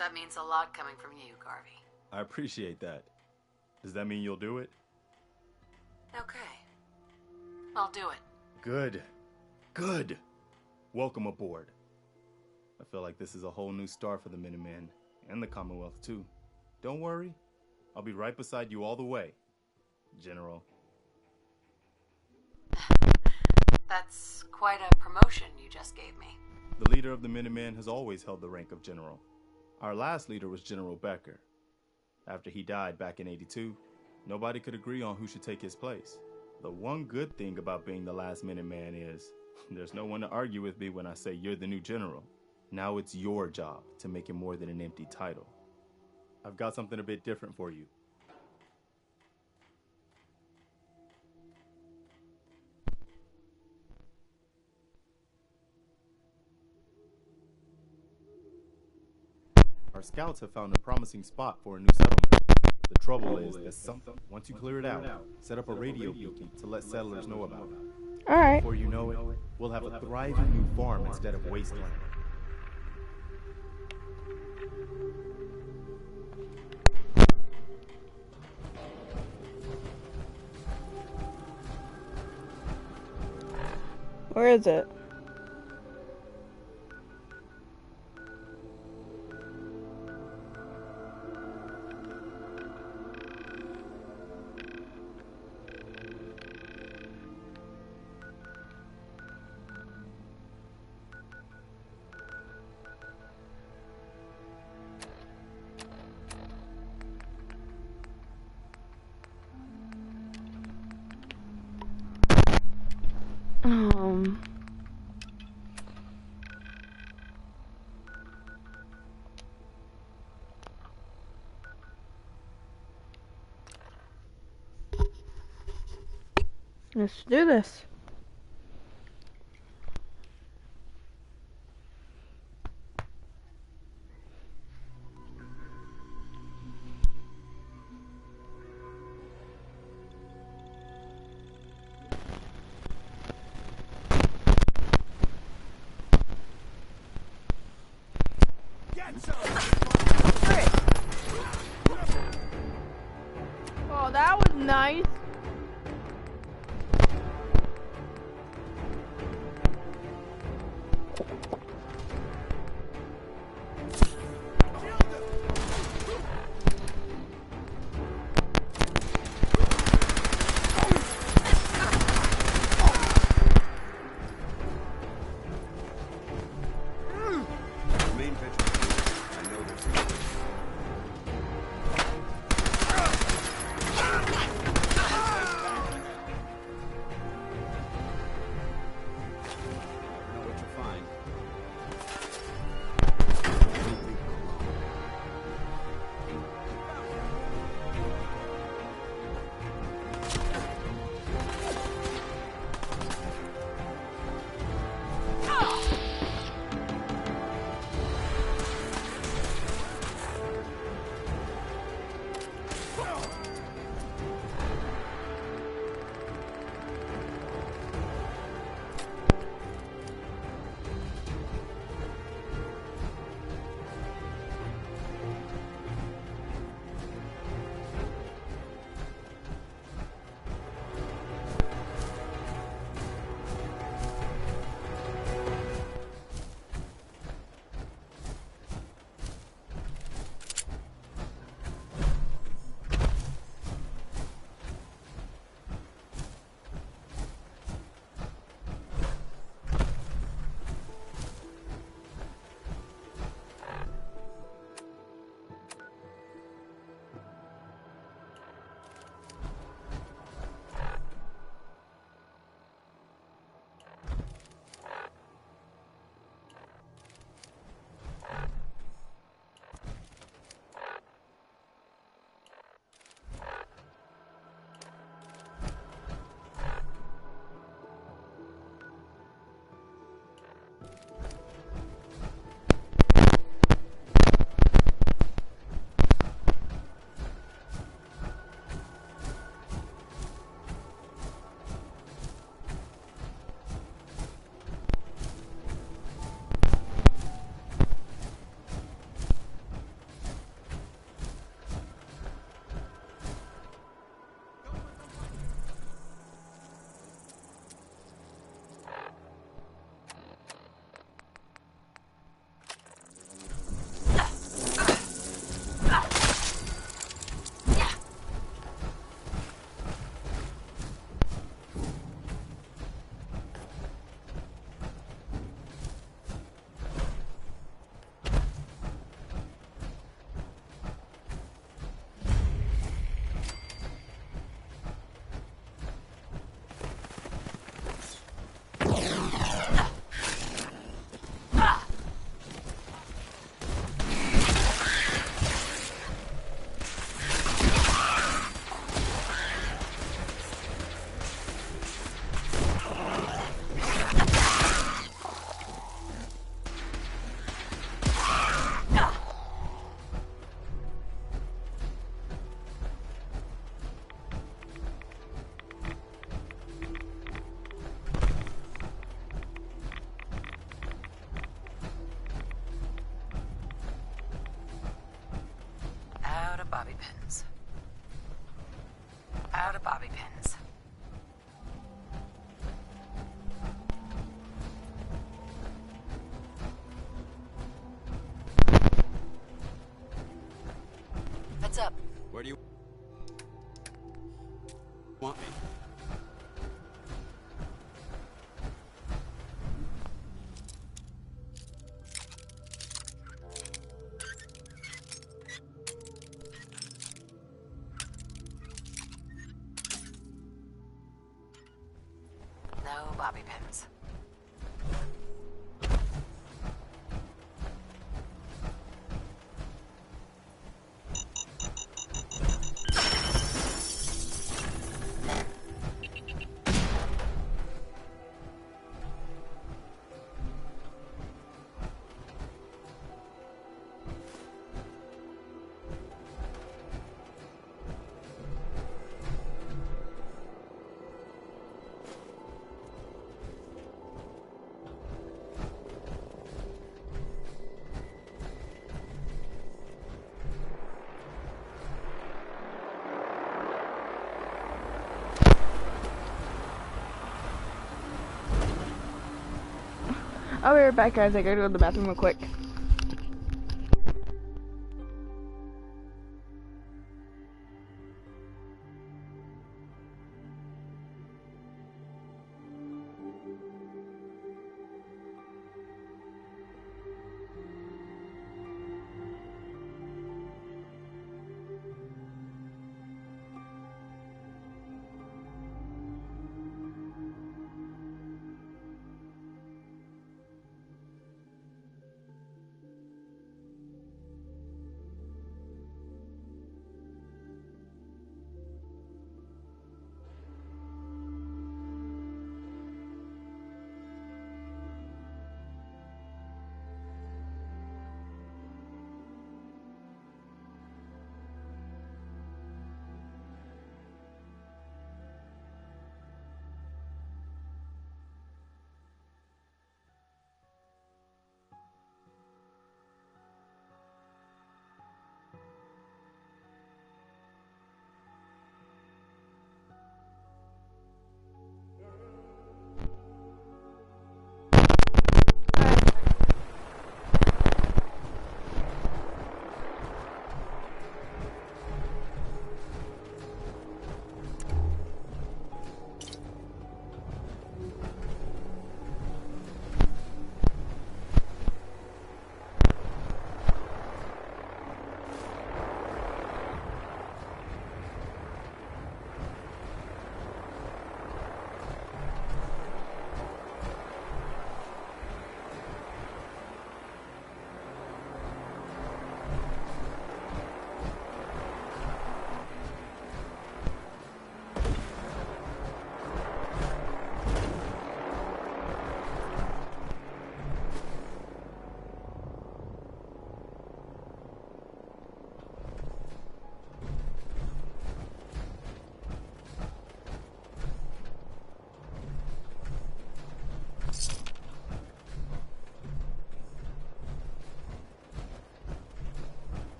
That means a lot coming from you, Garvey. I appreciate that. Does that mean you'll do it? Okay. I'll do it. Good. Good. Welcome aboard. I feel like this is a whole new start for the Minutemen, and the Commonwealth too. Don't worry. I'll be right beside you all the way, General. That's quite a promotion you just gave me. The leader of the Minutemen has always held the rank of General. Our last leader was General Becker. After he died back in '82, nobody could agree on who should take his place. The one good thing about being the last Minuteman is there's no one to argue with me when I say you're the new general. Now it's your job to make it more than an empty title. I've got something a bit different for you. Our scouts have found a promising spot for a new settlement. The trouble is that something, once you clear it out, set up a radio beacon to let settlers know about it. Alright. Before you know it, we'll have a thriving new farm instead of wasteland. Where is it? Let's do this. Oh, that was nice. pins. Out of bobby pins. Heads up. Where do you want me? No bobby pins. I'll be right back, guys. I gotta go to the bathroom real quick.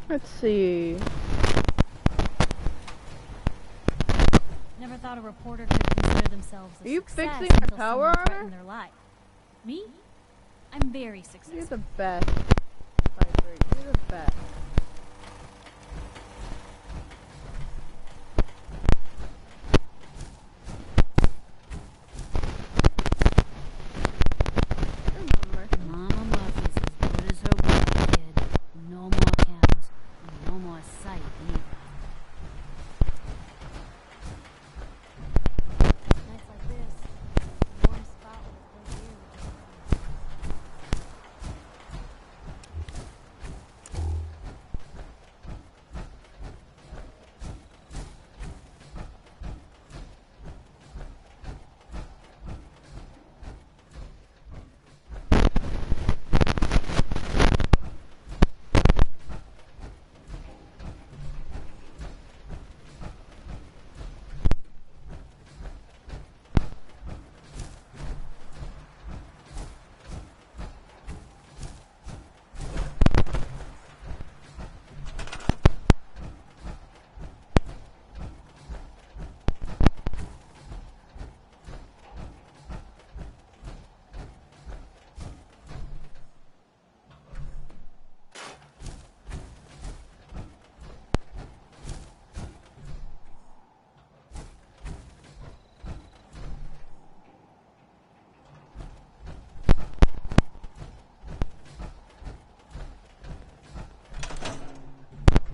Let's see. Never thought a reporter could consider themselves a Are you success fixing my until power someone armor? threatened their life. Me? I'm very successful. You're the best. Piper. You're the best. Mama Muffy's as good as her word, kid. No more cows, and no more sight either. Nights like this, a warm spot with a cold beer would just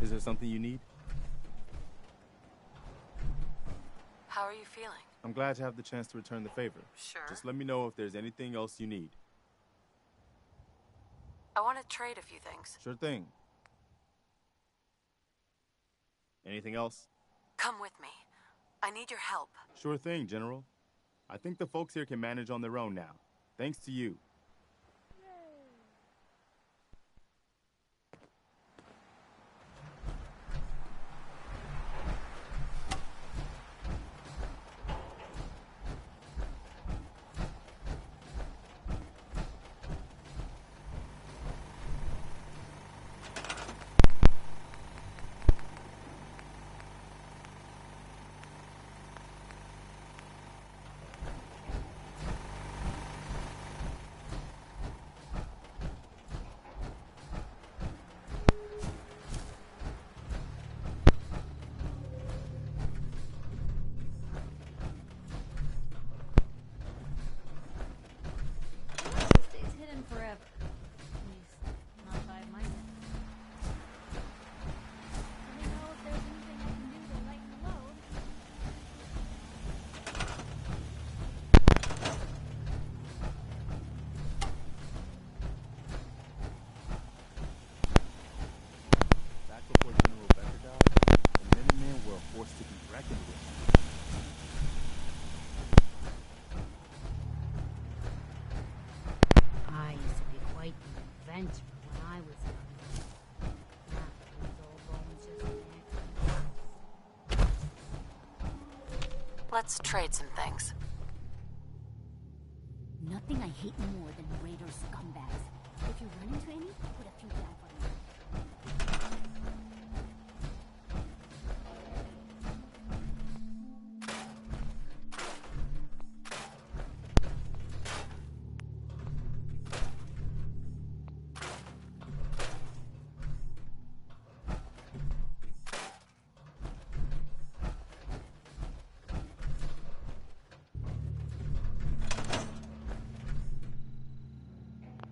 Is there something you need? How are you feeling? I'm glad to have the chance to return the favor. Sure. Just let me know if there's anything else you need. I want to trade a few things. Sure thing. Anything else? Come with me. I need your help. Sure thing, General. I think the folks here can manage on their own now. Thanks to you. stays hidden forever. At least, not by my standards. Let me know if there's anything I can do to lighten the load. Back before General Becker died, the Minutemen were a force to be reckoned with. I used to be quite the adventurer when I was young. Now, these old bones just can't. Let's trade some things. Nothing I hate more than raider scumbags. If you run into any, put a few down for me.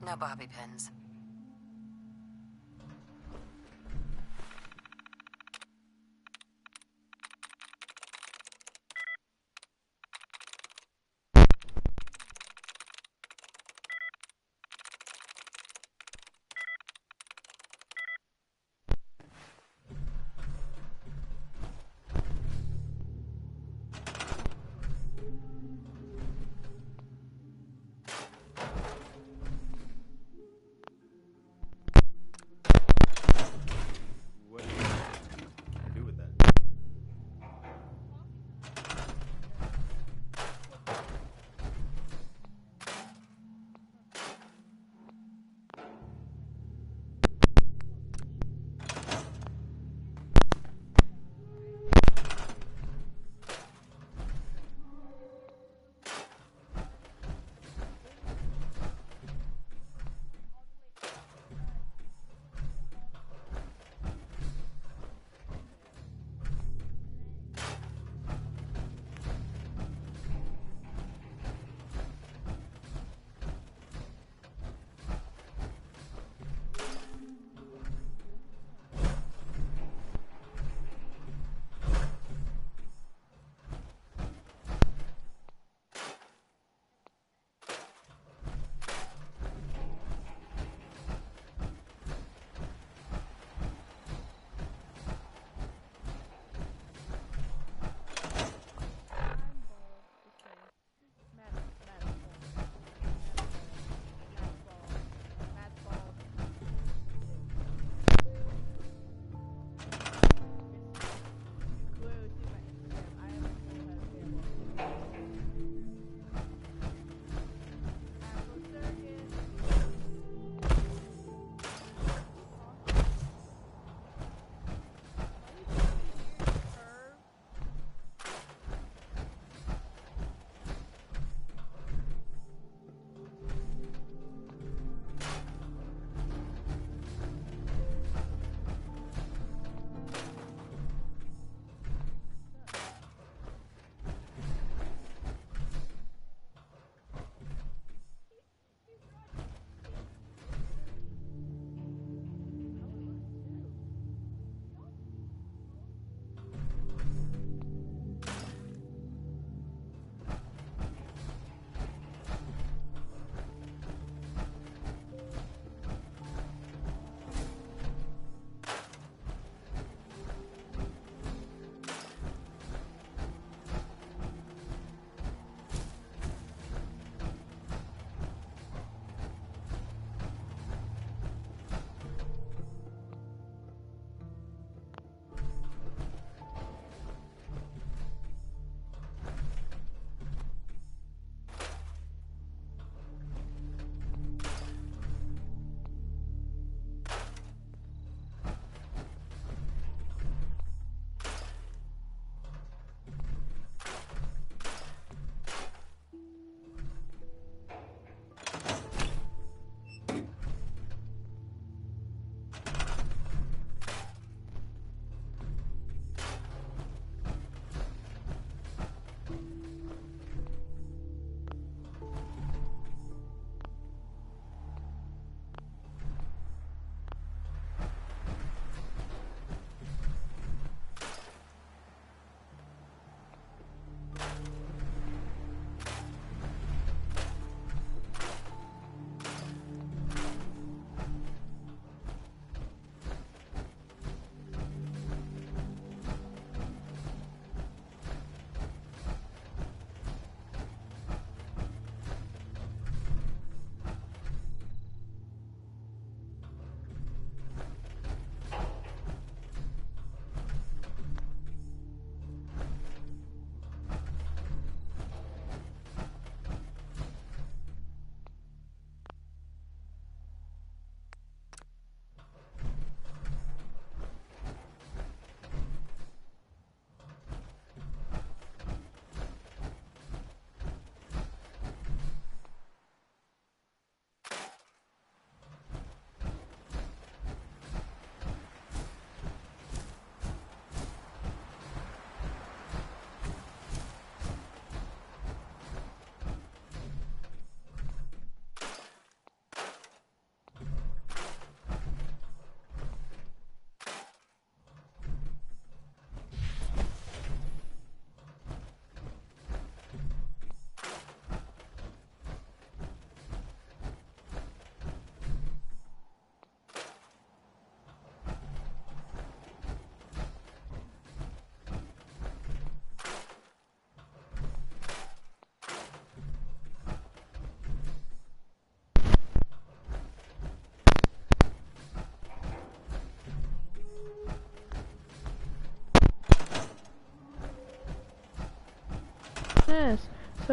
No bobby pins.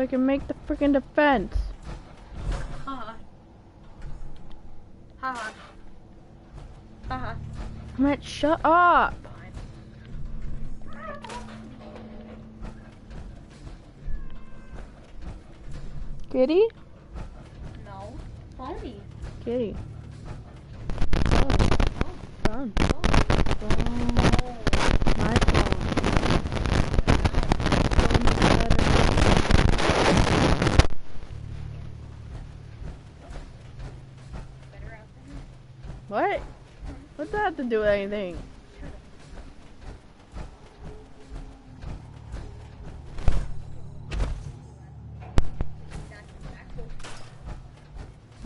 so I can make the freaking defense. Haha. Haha. Haha. Matt, shut up. Kitty? No. Phony. Kitty. Phone. Phone. My phone. What? What's that have to do with anything?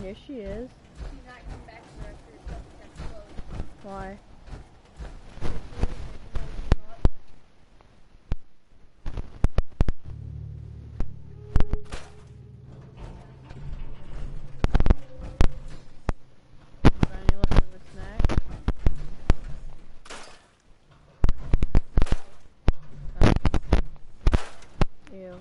Yes, she is. Why? Ew.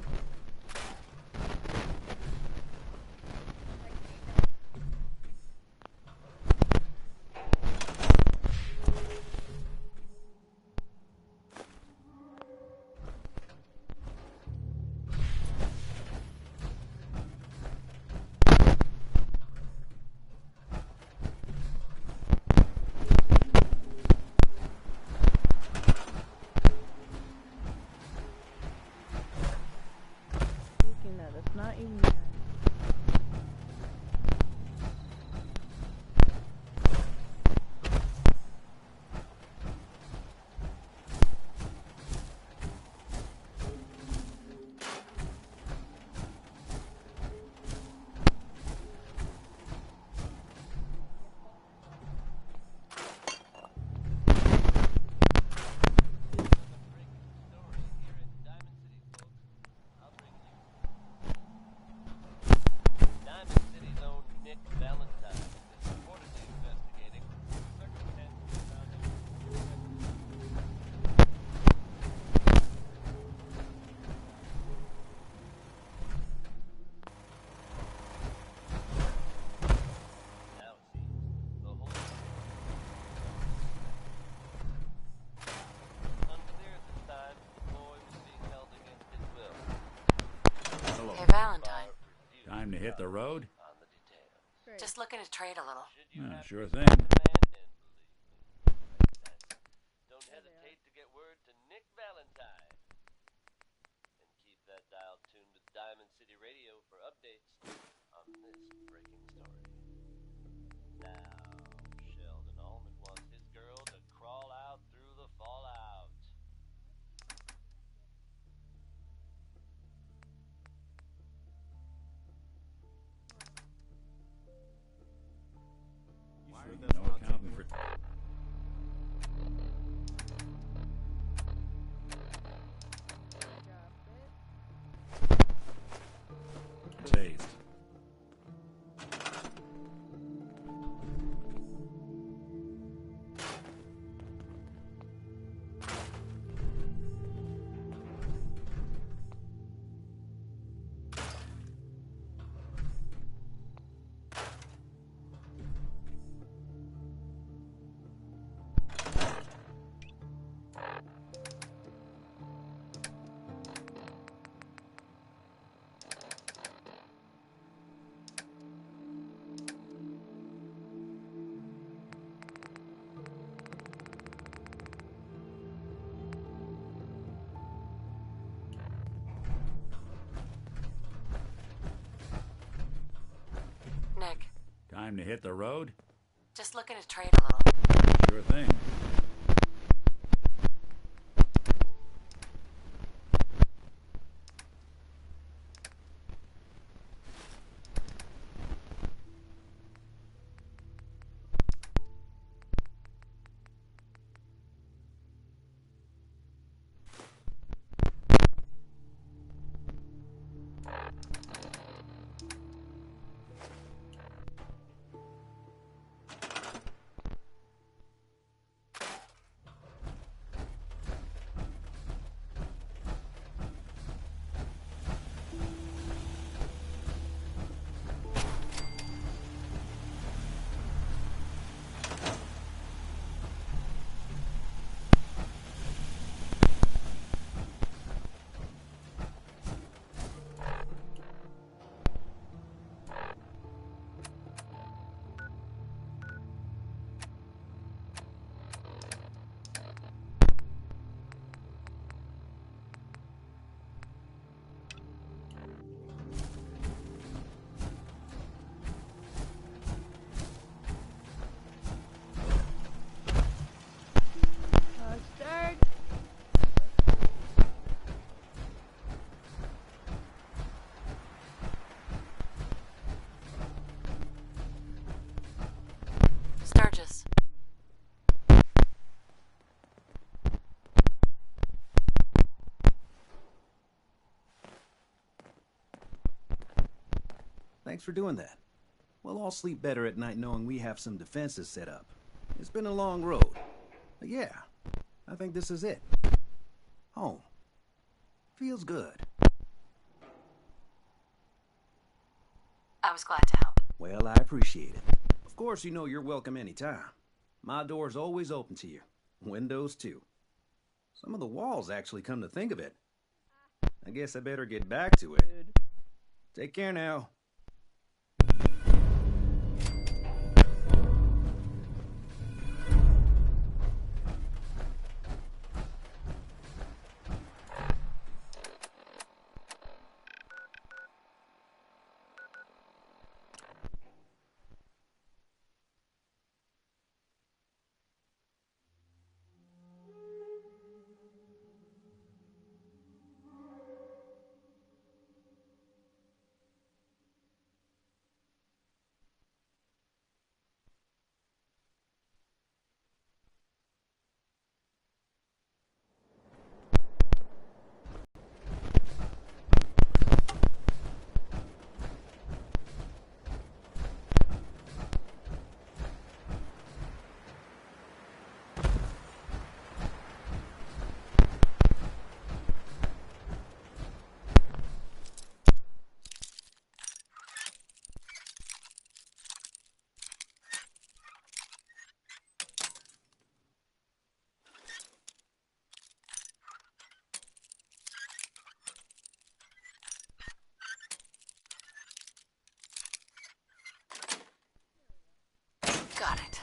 Speaking that, it's not even that. Hey, Valentine. Time to hit the road? Just looking to trade a little. Sure thing. Don't hesitate to get word to Nick Valentine. And keep that dial tuned to Diamond City Radio for updates on this breaking story. Now, Sheldon Allman wants his girl to crawl out through the fallout. No accounting for... Taste. Nick, Time to hit the road? just looking to trade a little. Sure thing. Thanks for doing that. We'll all sleep better at night knowing we have some defenses set up. It's been a long road. But yeah, I think this is it. Home. Feels good. I was glad to help. Well, I appreciate it. Of course, you know you're welcome anytime. My door's always open to you. Windows, too. Some of the walls, actually, come to think of it. I guess I better get back to it. Take care now. Got it.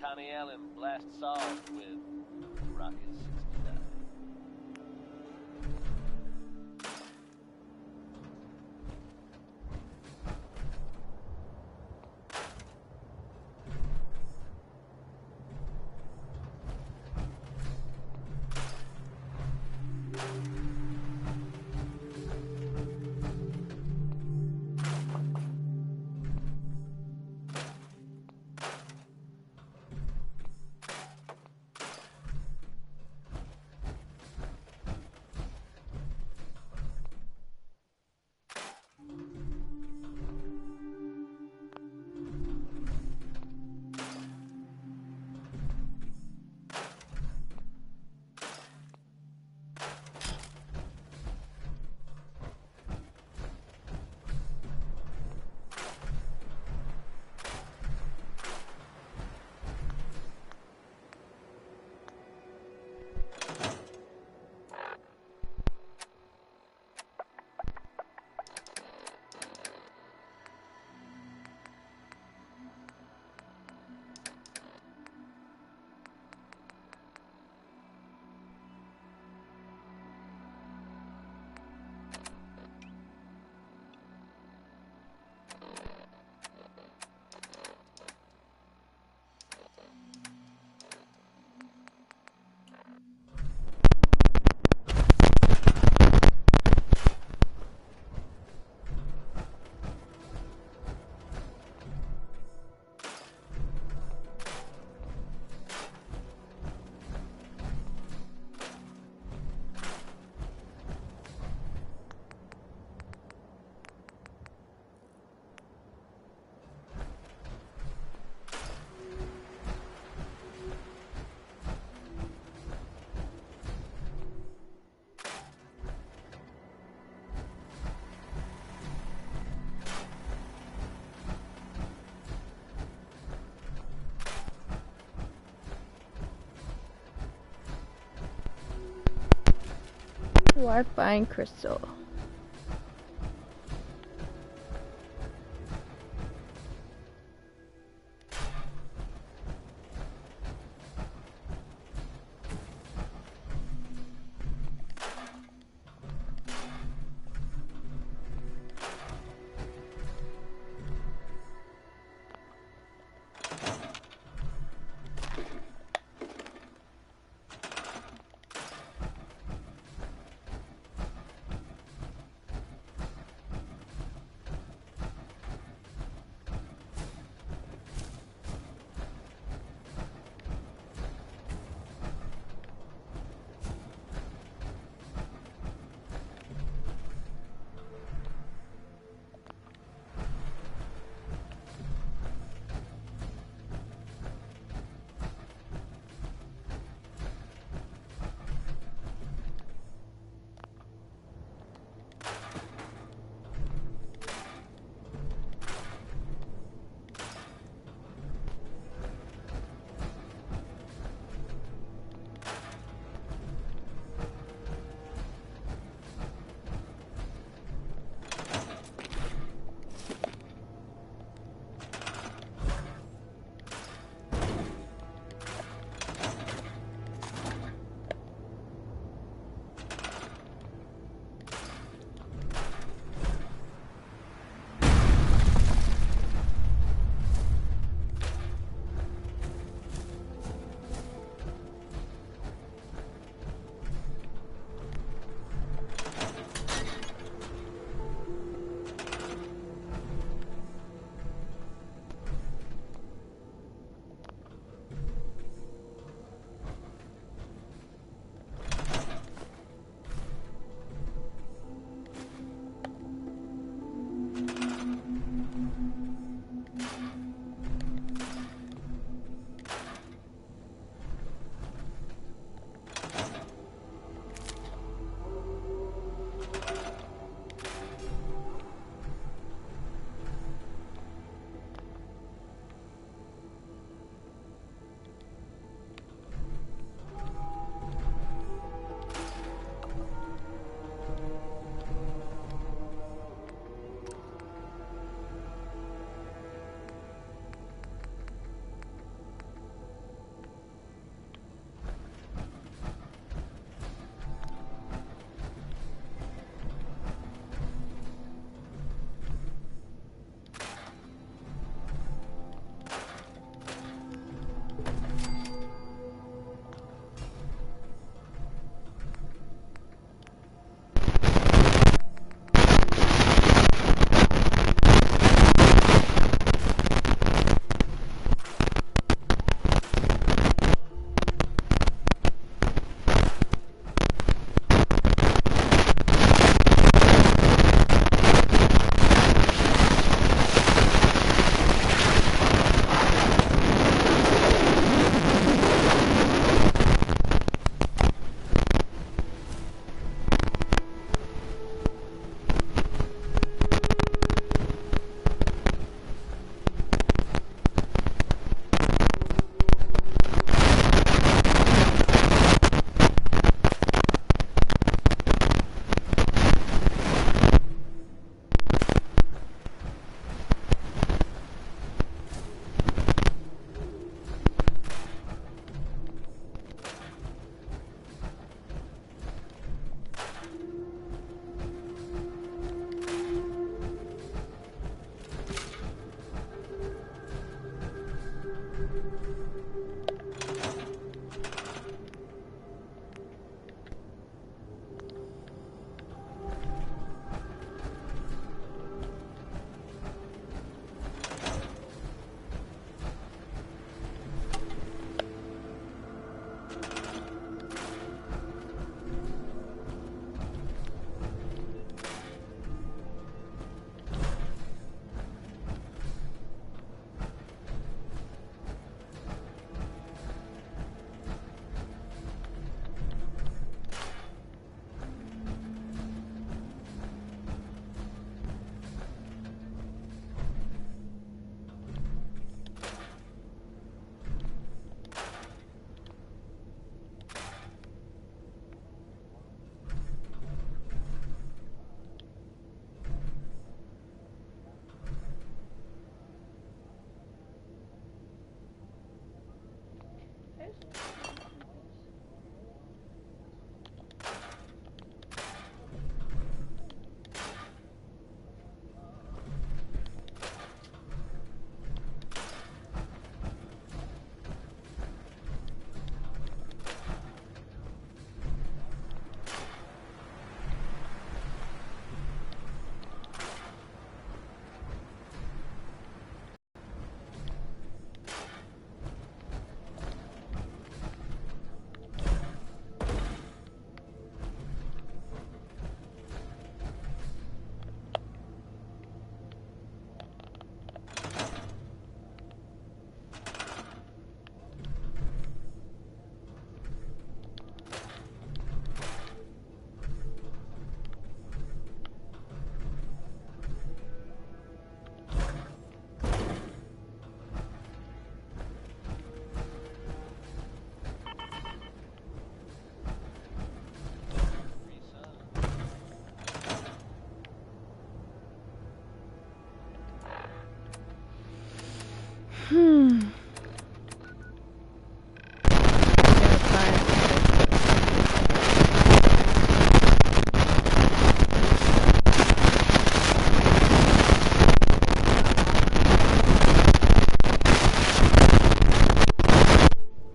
Connie Allen blasts off with Rocket 69. Warpine crystal.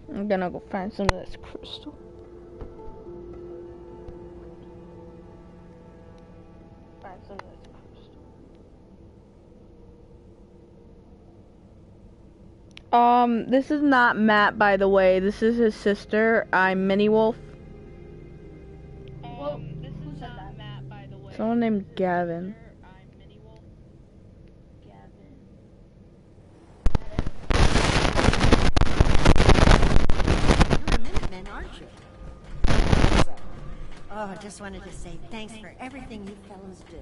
I'm gonna go find some of this crystal. Find some of this crystal. This is not Matt, by the way. This is his sister. I'm MiniWolf. Well, this is not Matt, by the way. Someone named Gavin. Aren't you? Oh, I just wanted to say thanks for everything you fellows do.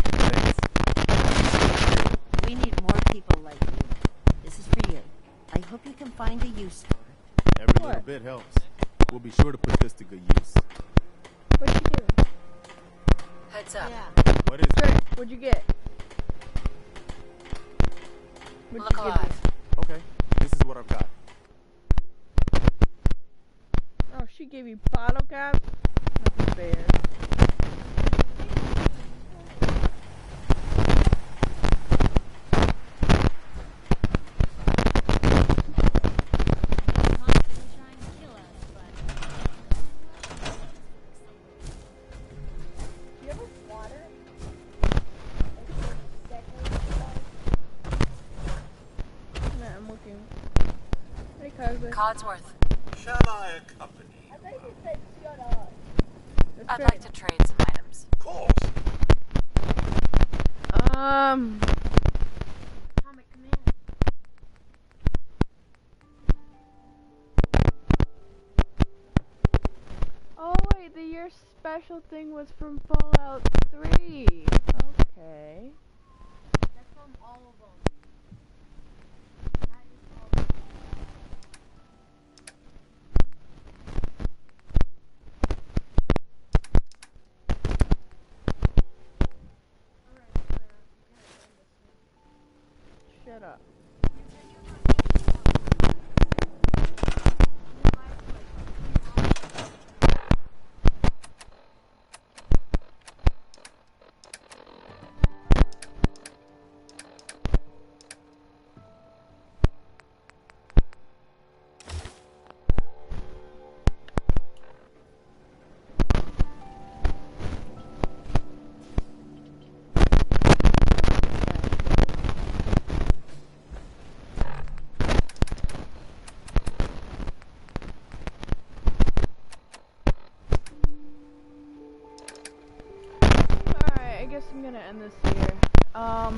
Thanks. We need more people like you. This is for you. I hope you can find a use for it. Every little bit helps. We'll be sure to put this to good use. What'd you do? Heads up. Yeah. What is it? What'd you get? Look alive. Okay, this is what I've got. Oh, she gave you bottle caps? That's fair. Codsworth. Shall I accompany you? I thought you said shut up. I'd like to trade some items. Of course. Atomic command. Oh wait, the year special thing was from Fallout 3. Okay. That's from all of them. That is all of them. Shut up. I guess I'm gonna end this here. I'll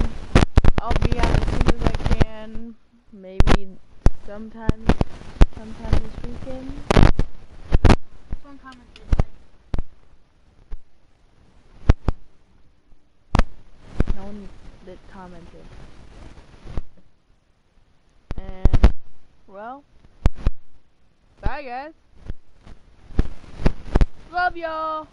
be on as soon as I can. Maybe sometime this weekend. Someone commented. No one that commented. And well, bye guys. Love y'all.